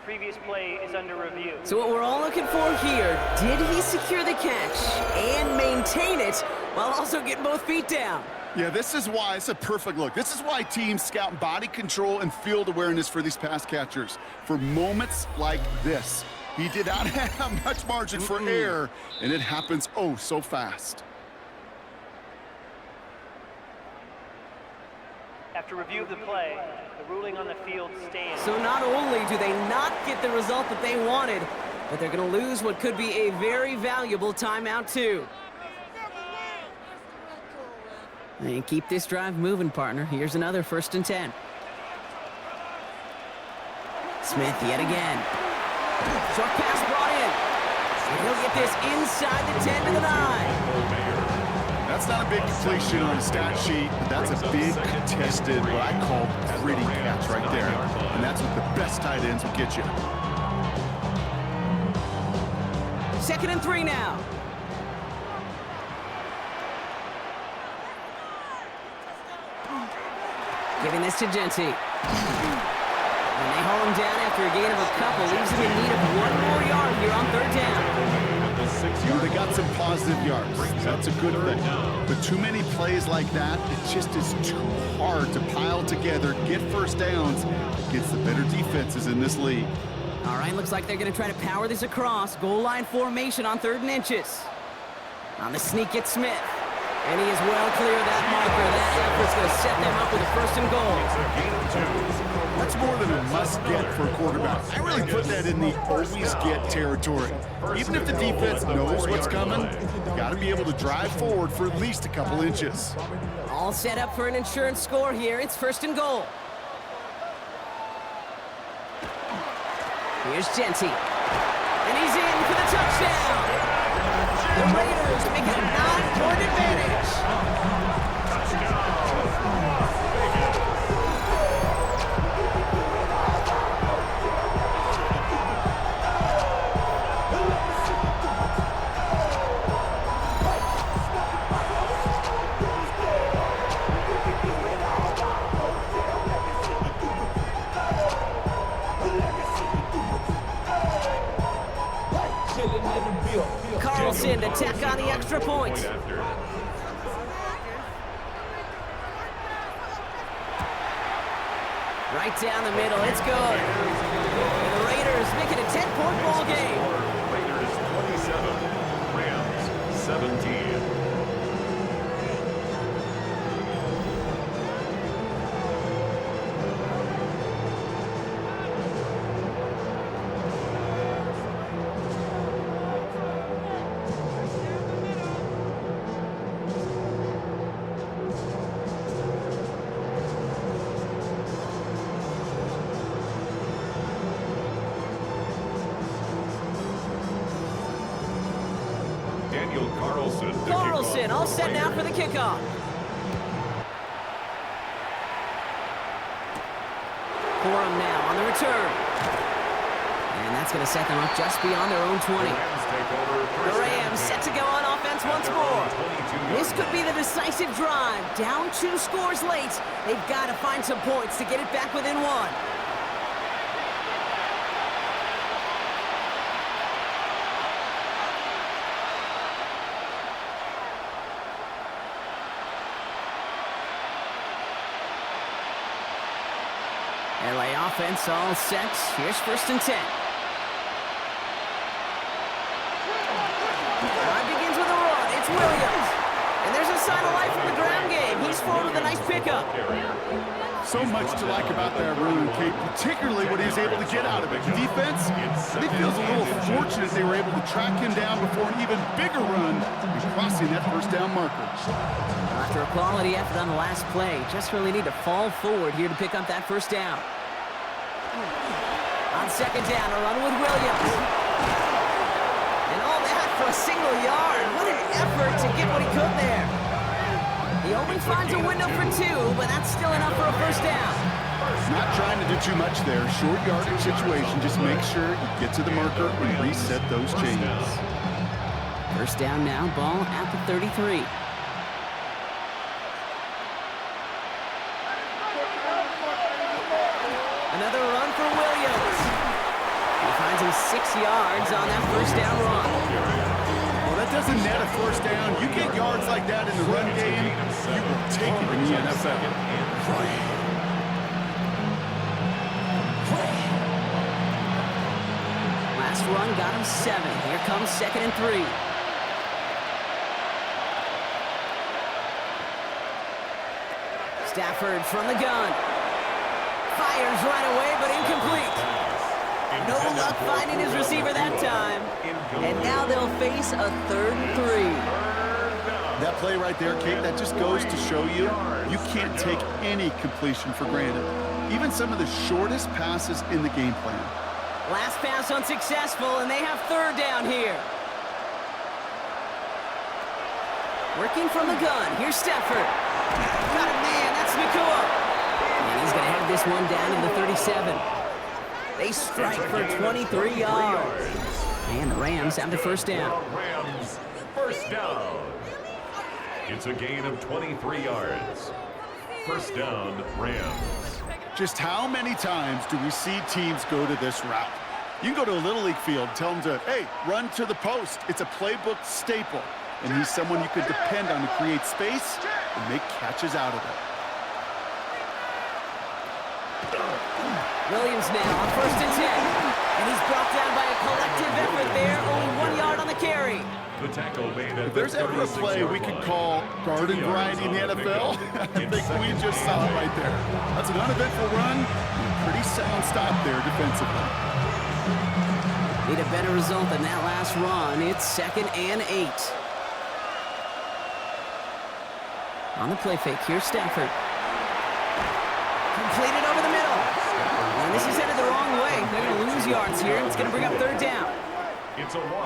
Previous play is under review. So what we're all looking for here, did he secure the catch and maintain it, while also getting both feet down. Yeah, this is why it's a perfect look. This is why teams scout body control and field awareness for these pass catchers. For moments like this, he did not have much margin for error, and it happens oh so fast. After review of the play, the ruling on the field stands. So not only do they not get the result that they wanted, but they're going to lose what could be a very valuable timeout too. And keep this drive moving, partner. Here's another 1st and 10. Smith yet again. Short pass brought in. And he'll get this inside the 10 to the 9. That's not a big completion on a stat sheet, but that's a big contested, what I call gritty catch right there. And that's what the best tight ends will get you. 2nd and 3 now. Giving this to Genty. And they haul him down after a gain of a couple. Leaves him in need of 1 more yard here on 3rd down. They got some positive yards. That's a good thing. But too many plays like that, it just is too hard to pile together, get 1st downs against the better defenses in this league. All right, looks like they're going to try to power this across. Goal line formation on 3rd and inches. On the sneak, it's Smith. And he is well clear of that marker. That effort's going to set them up with a 1st and goal. That's more than a must-get for a quarterback. I really put that in the always-get territory. Even if the defense knows what's coming, you got to be able to drive forward for at least a couple inches. All set up for an insurance score here. It's 1st and goal. Here's Genty. And he's in for the touchdown. The Raiders make it a 9-point advantage. Carlson to tack on the extra point. Right down the middle, it's good. And the Raiders make it a 10-point ball game. Raiders 27, Rams 17. Carlson all set now for the kickoff. Corum now on the return. And that's going to set them up just beyond their own 20. The Rams set to go on offense once more. This could be the decisive drive. Down 2 scores late. They've got to find some points to get it back within 1. LA offense all set. Here's 1st and 10. Drive begins with a run. It's Williams. And there's a sign of life from the ground game. He's forward with a nice pickup. So much to like about that run, Kate, particularly what he was able to get out of it. The defense, I think, feels a little fortunate they were able to track him down before an even bigger run and crossing that 1st down marker. After a quality effort on the last play, just really need to fall forward here to pick up that 1st down. On 2nd down, a run with Williams. And all that for a single yard. What an effort to get what he could there. He only finds a window for 2, but that's still enough for a 1st down. Not trying to do too much there. Short yardage situation. Just make sure you get to the marker and reset those chains. 1st down now, ball at the 33. Another run for Williams. He finds him 6 yards on that 1st down run. Well, that doesn't net a first down, you get yards like that in the run game, you will take it in the NFL. Last run got him 7. Here comes 2nd and 3. Stafford from the gun. Fires right away, but incomplete. No luck finding his receiver that time. And now they'll face a 3rd and 3. That play right there, Kate, that just goes to show you, you can't take any completion for granted. Even some of the shortest passes in the game plan. Last pass unsuccessful, and they have 3rd down here. Working from the gun. Here's Stafford. Got a man. That's Nakua. And he's going to have this one down in the 37. They strike for 23 yards. And the Rams have the 1st down. Rams, 1st down. It's a gain of 23 yards. 1st down, Rams. Just how many times do we see teams go to this route? You can go to a Little League field, tell them to, hey, run to the post. It's a playbook staple. And he's someone you could depend on to create space and make catches out of it. Williams now on 1st and 10. And he's brought down by a collective effort there. Only 1 yard on the carry. The tackle made at If there's ever a play we could call garden variety in the NFL, I think we just saw it right there. That's an uneventful run and a pretty sound stop there defensively. Need a better result than that last run. It's 2nd and 8. On the play fake, here's Stafford. Completed over the middle. And this is headed the wrong way. They're going to lose yards here. It's going to bring up 3rd down.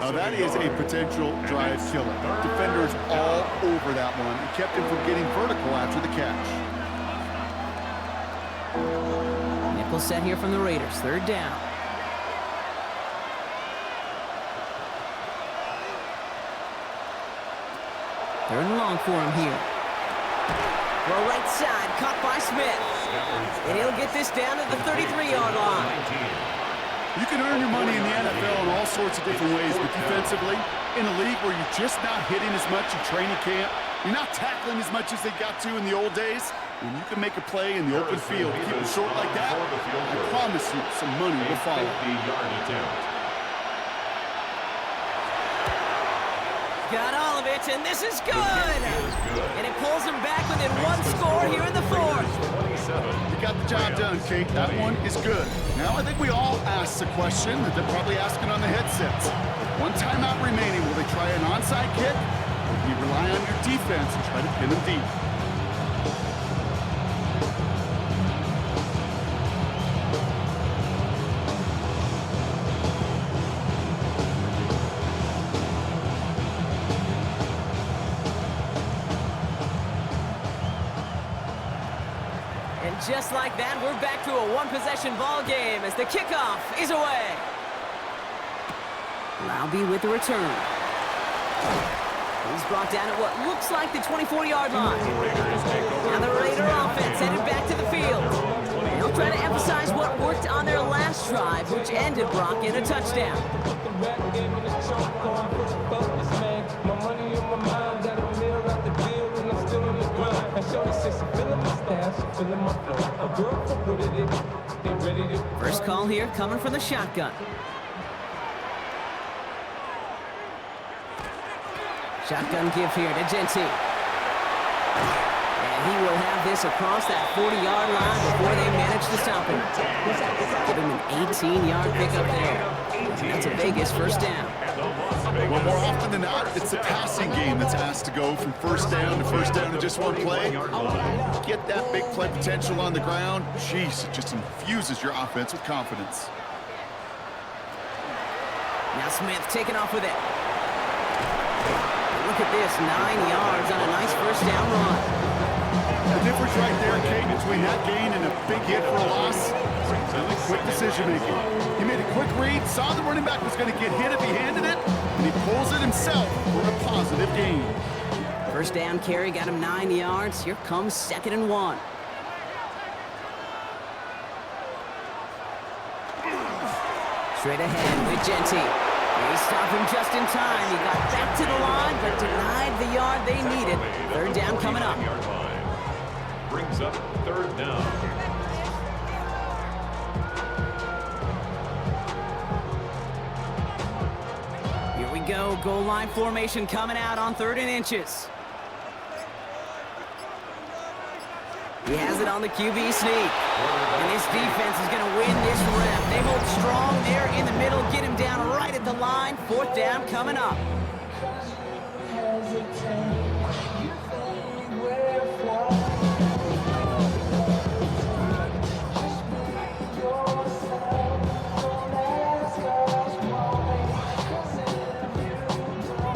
Now that is a potential drive killer. Defenders all over that one and kept him from getting vertical after the catch. Nickel set here from the Raiders. 3rd down. They're in long for him here. Well, right side, caught by Smith. And he'll get this down to the 33-yard line. You can earn your money in the NFL in all sorts of different ways, but defensively, in a league where you're just not hitting as much in training camp, you're not tackling as much as they got to in the old days, when you can make a play in the open field, keep it short like that, I promise you some money will follow. Got all of it, and this is good! And it pulls him back within 1 score here in the 4th. You got the job done, Kate. That one is good. Now I think we all ask the question that they're probably asking on the headsets. With 1 timeout remaining, will they try an onside kick? Or do you rely on your defense and try to pin them deep? Just like that, we're back to a 1-possession ball game as the kickoff is away. Laube with the return. He's brought down at what looks like the 24-yard line. Now the Raider offense headed back to the field. They'll try to emphasize what worked on their last drive, which ended Brock in a touchdown. First call here coming from the shotgun. Shotgun give here to Genti. And he will have this across that 40-yard line before they manage to stop him. Give him an 18-yard pickup there. And that's a Vegas 1st down. Well, more often than not, it's the passing game that's asked to go from 1st down to 1st down in just 1 play. Get that big play potential on the ground. Jeez, it just infuses your offense with confidence. Now Smith taking off with it. Look at this, 9 yards on a nice 1st down run. The difference right there, Kate, between that gain and a big hit for a loss, really quick decision-making. He made a quick read, saw the running back was going to get hit if he handed it, and he pulls it himself for a positive gain. 1st down carry got him 9 yards. Here comes 2nd and 1. Straight ahead with Genti. They stopped him just in time. He got back to the line, but denied the yard they needed. Third down coming up. Brings up third down. Here we go. Goal line formation coming out on 3rd and inches. He has it on the QB sneak. And this defense is going to win this rep. They hold strong there in the middle, get him down right at the line. 4th down coming up.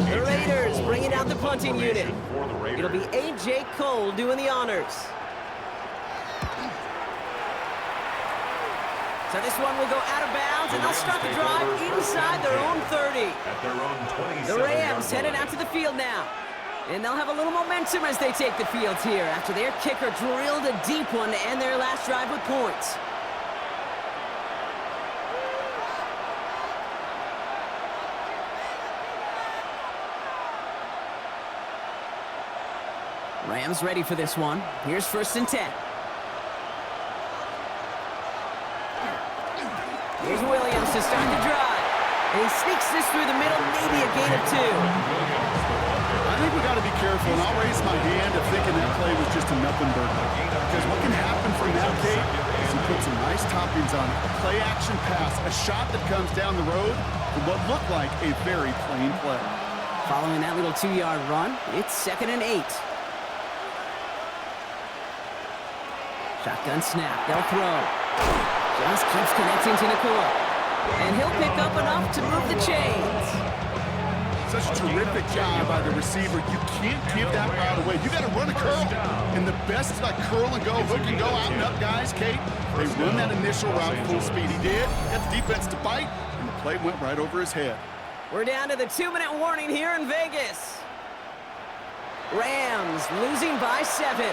The Raiders bringing out the punting unit. It'll be A.J. Cole doing the honors. So this one will go out of bounds, and they'll start the drive inside their own 30. At their own 27-yard The Rams headed out to the field now. And they'll have a little momentum as they take the field here after their kicker drilled a deep one to end their last drive with points. Rams ready for this one. Here's 1st and 10. Here's Williams to start the drive. And he sneaks this through the middle, maybe a gain of 2. I think we got to be careful, and I'll raise my hand of thinking that play was just a nothing burger. Because what can happen from that, Kate, is he puts some nice toppings on it. A play-action pass, a shot that comes down the road for what looked like a very plain play. Following that little 2-yard run, it's 2nd and 8. Shotgun snap, they'll throw. Just keeps connecting to Nakua. And he'll pick up enough to move the chains. Such a terrific job by the receiver. You can't give that route away. You got to run a curl. And the best is like curl and go, hook and go, out and up, guys. Kate, they run that initial route full speed. He did. Got the defense to bite, and the play went right over his head. We're down to the 2-minute warning here in Vegas. Rams losing by 7.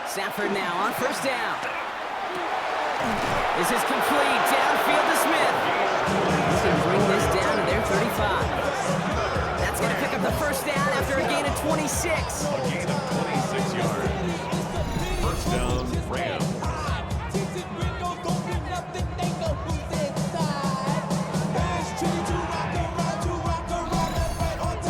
Stafford now on 1st down. This is complete. Downfield to Smith. He's going to bring this down to their 35. That's going to pick up the 1st down after a gain of 26. A gain of 26 yards. 1st down, Rams.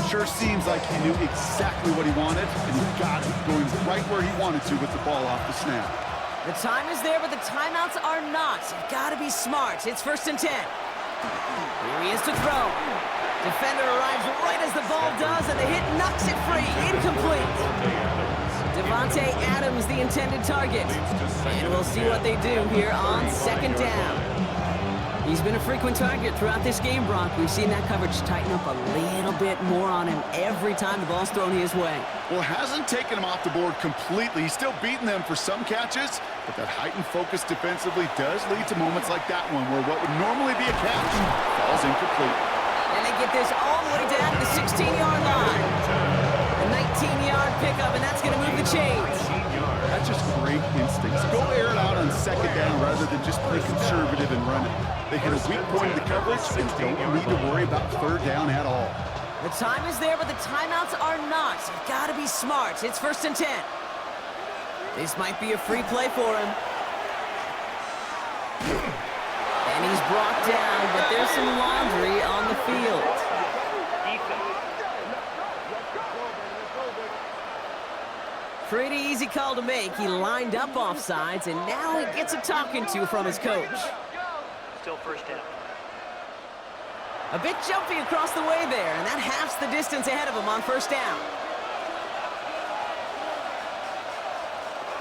Sure seems like he knew exactly what he wanted, and he got it going right where he wanted to with the ball off the snap. The time is there, but the timeouts are not. You've got to be smart. It's 1st and 10. Here he is to throw. Defender arrives right as the ball does, and the hit knocks it free. Incomplete. Devontae Adams, the intended target. And we'll see what they do here on 2nd down. He's been a frequent target throughout this game, Brock. We've seen that coverage tighten up a little bit more on him every time the ball's thrown his way. Well, hasn't taken him off the board completely. He's still beating them for some catches, but that heightened focus defensively does lead to moments like that one where what would normally be a catch falls incomplete. And they get this all the way down to the 16-yard line. A 19-yard pickup, and that's going to move the chains. That's just great instincts. Go air it out on 2nd down rather than just play conservative and run it. They hit a weak point in the coverage and don't need to worry about 3rd down at all. The time is there, but the timeouts are not. You've got to be smart. It's 1st and 10. This might be a free play for him. And he's brought down, but there's some laundry on the field. Pretty easy call to make. He lined up offsides, and now he gets a talking to from his coach. Still 1st down. A bit jumpy across the way there, and that halves the distance ahead of him on 1st down.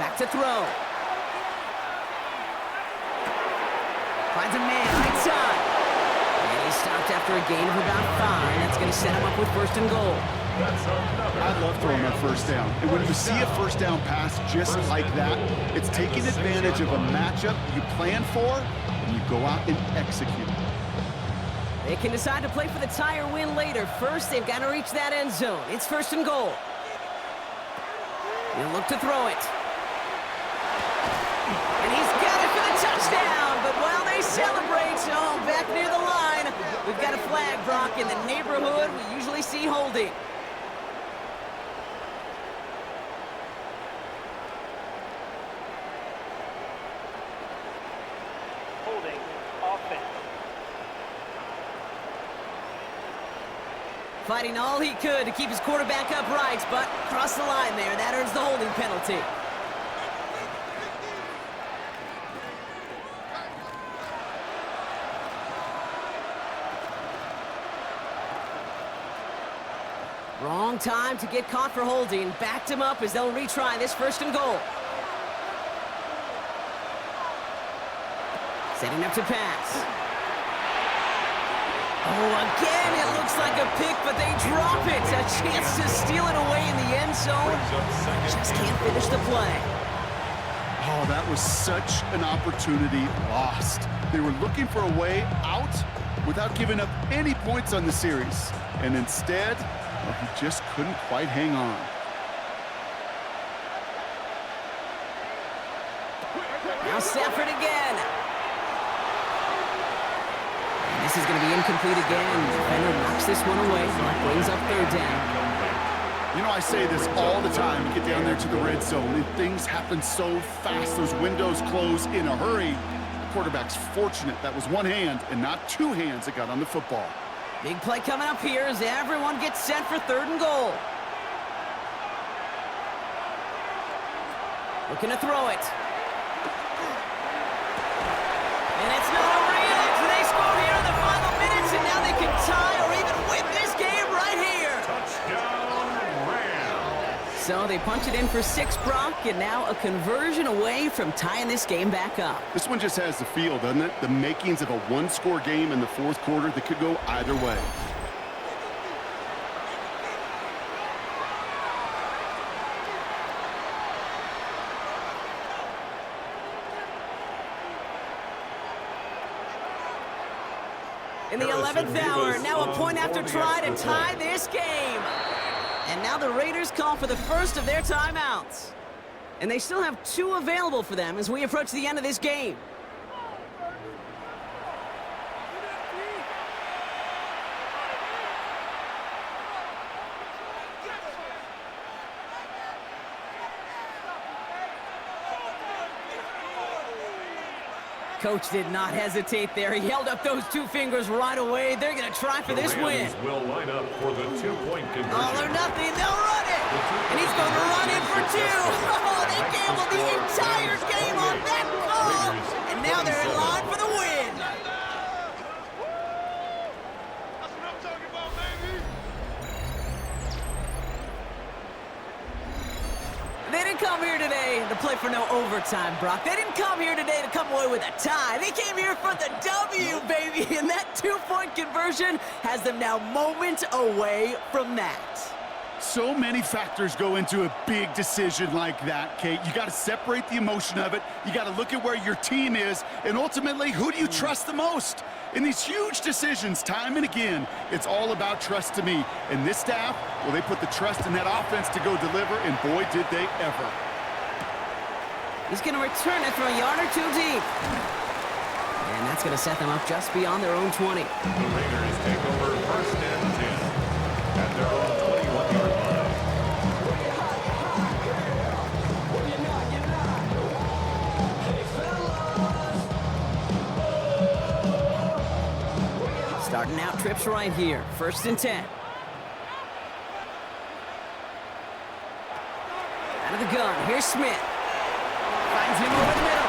Back to throw. Finds a man right side. And he's stopped after a gain of about 5. That's going to set him up with 1st and goal. I love throwing on 1st down. And when you see a 1st down pass just like that, it's taking advantage of a matchup you plan for, and you go out and execute. They can decide to play for the tie or win later. First, they've got to reach that end zone. It's 1st and goal. He'll look to throw it. And he's got it celebrates. Oh, back near the line. We've got a flag, Brock, in the neighborhood we usually see holding. Holding. Offense. Fighting all he could to keep his quarterback upright, but crossed the line there. That earns the holding penalty. Wrong time to get caught for holding. Backed him up as they'll retry this 1st and goal. Setting up to pass. Oh, again, it looks like a pick, but they drop it. A chance to steal it away in the end zone. Just can't finish the play. Oh, that was such an opportunity lost. They were looking for a way out without giving up any points on the series. And instead, well, he just couldn't quite hang on. Now Stafford again. And this is going to be incomplete again. Defender knocks this one away. Brings up 3rd down. You know, I say this all the time. You get down there to the red zone, and things happen so fast. Those windows close in a hurry. The quarterback's fortunate that was one hand and not two hands that got on the football. Big play coming up here as everyone gets set for 3rd and goal. Looking to throw it. And it's not over yet. They score here in the final minutes, and now they can tie or even win this game right here. Touchdown, Rams. So they punch it in for 6, Brock, and now a conversion away from tying this game back up. This one just has the feel, doesn't it? The makings of a one-score game in the 4th quarter that could go either way. In the 11th hour, now a point after try to tie this game. And now the Raiders call for the first of their timeouts. And they still have 2 available for them as we approach the end of this game. Coach did not hesitate there. He held up those 2 fingers right away. They're going to try for this win. Rams will line up for the 2-point conversion. All or nothing. They'll run it. And he's going to run in for 2. Oh, they gambled the entire game on that call. And now they're in line for the win. That's what I'm talking about, baby. They didn't come here today to play for no overtime, Brock. They didn't come here today to come away with a tie. They came here for the W, baby. And that 2-point conversion has them now moments away from that. So many factors go into a big decision like that, Kate. You got to separate the emotion of it. You got to look at where your team is. And ultimately, who do you trust the most? In these huge decisions, time and again, it's all about trust to me. And this staff, well, they put the trust in that offense to go deliver, and boy, did they ever. He's going to return it from a yard or 2 deep. And that's going to set them up just beyond their own 20. The Raiders take over 1st and 10 at their own 21-yard line. Starting out trips right here. 1st and 10. Out of the gun. Here's Smith. Finds him over the middle.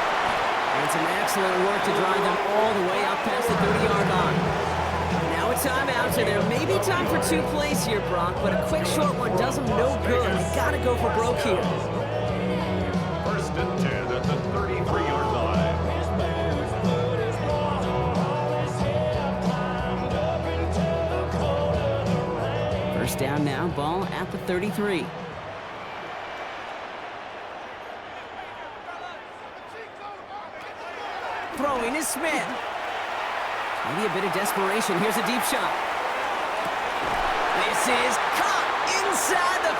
And some excellent work to drive them all the way up past the 30-yard line. Now a timeout, so there may be time for 2 plays here, Brock, but a quick short one does them no good. You gotta go for broke here. 1st and 10 at the 33-yard line. First down now, ball at the 33. Throwing is Smith. Maybe a bit of desperation. Here's a deep shot. This is caught inside the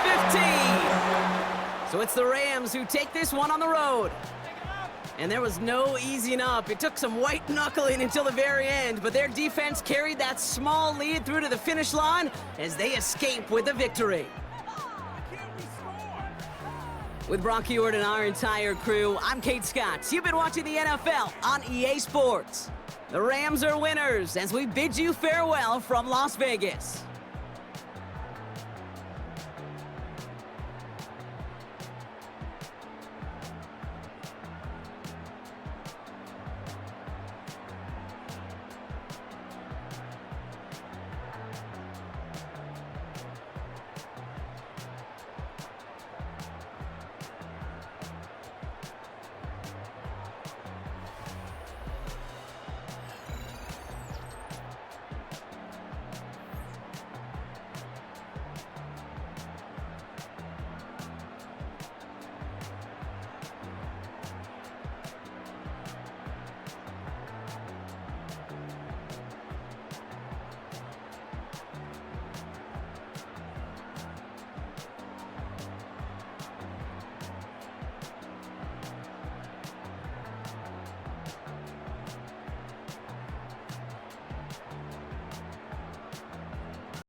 15. So it's the Rams who take this one on the road. And there was no easing up. It took some white knuckling until the very end, but their defense carried that small lead through to the finish line as they escape with the victory. With Brock Ewart and our entire crew, I'm Kate Scott. You've been watching the NFL on EA Sports. The Rams are winners as we bid you farewell from Las Vegas.